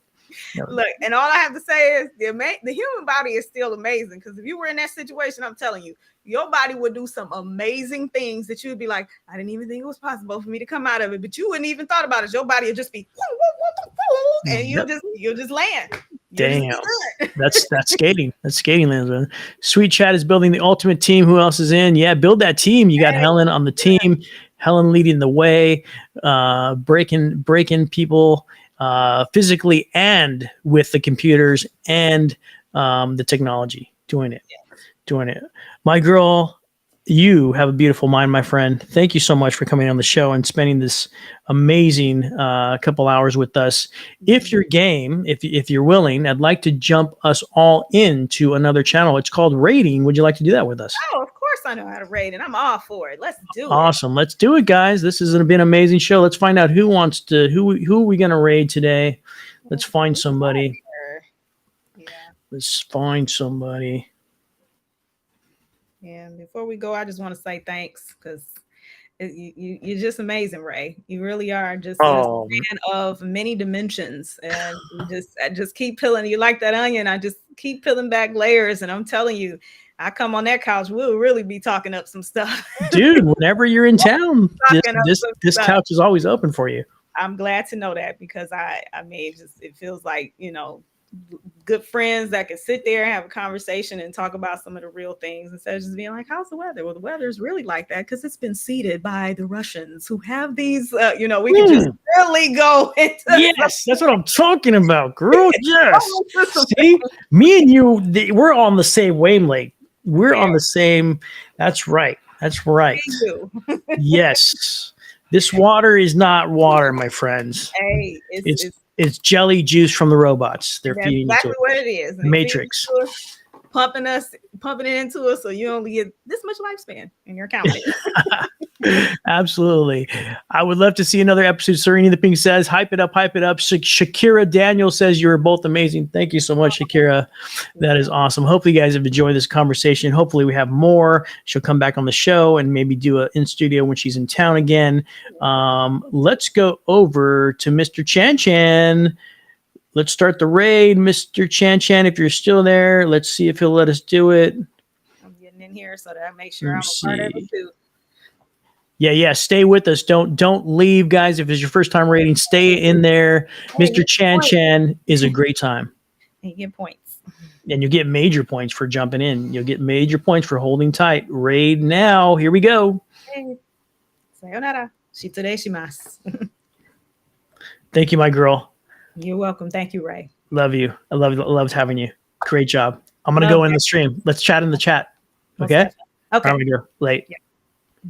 Look, and all I have to say is the human body is still amazing, because if you were in that situation, I'm telling you, your body would do some amazing things that you would be like, I didn't even think it was possible for me to come out of it, but you wouldn't even thought about it. Your body would just be and you'll just land. Damn, that's skating. That's skating lands, man. Sweet Chat is building the ultimate team. Who else is in? Yeah, build that team. You got Helen on the team. Helen leading the way, breaking people physically and with the computers and the technology. Doing it. My girl, you have a beautiful mind, my friend. Thank you so much for coming on the show and spending this amazing couple hours with us. If you're game, if you're willing, I'd like to jump us all into another channel. It's called Rating. Would you like to do that with us? Oh, of course I know how to rate, and I'm all for it. Let's do it. Awesome. Let's do it, guys. This has been an amazing show. Let's find out who are we going to raid today. Let's find somebody. Yeah. Let's find somebody. And before we go, I just want to say thanks, because you're just amazing, Ray. You really are just a man of many dimensions, and I just keep peeling. You like that onion? I just keep peeling back layers, and I'm telling you, I come on that couch, we'll really be talking up some stuff, dude. Whenever you're in town, this couch is always open for you. I'm glad to know that, because I mean, it feels like, good friends that can sit there and have a conversation and talk about some of the real things instead of just being like, how's the weather? Well, the weather is really like that because it's been seeded by the Russians who have these, we can just really go into yes, that's what I'm talking about, girl. Yes. See, me and you, we're on the same wavelength. We're on the same. That's right. That's right. Yes. This water is not water, my friends. Hey, it's jelly juice from the robots. They're feeding exactly you to what it is. Matrix. Pumping it into us so you only get this much lifespan in your account. Absolutely. I would love to see another episode. Serena the Pink says, hype it up, hype it up. Shakira Daniel says, you're both amazing. Thank you so much, Shakira. That is awesome. Hopefully you guys have enjoyed this conversation. Hopefully we have more. She'll come back on the show and maybe do a in studio when she's in town again. Let's go over to Mr. Chan Chan. Let's start the raid. Mr. Chan Chan, if you're still there, let's see if he'll let us do it. I'm getting in here so that I make sure I'm a part of it too. Yeah. Stay with us. Don't leave, guys. If it's your first time raiding, stay in there. Mr. Chan Chan is a great time. And you get points. And you get major points for jumping in. You'll get major points for holding tight. Raid now. Here we go. Hey. Sayonara. Shitore shimasu. Thank you, my girl. You're welcome. Thank you, Ray. Love you. I loved having you. Great job. I'm going to go in the stream. Let's chat in the chat. Okay? Okay. I'm going to go late. Yeah.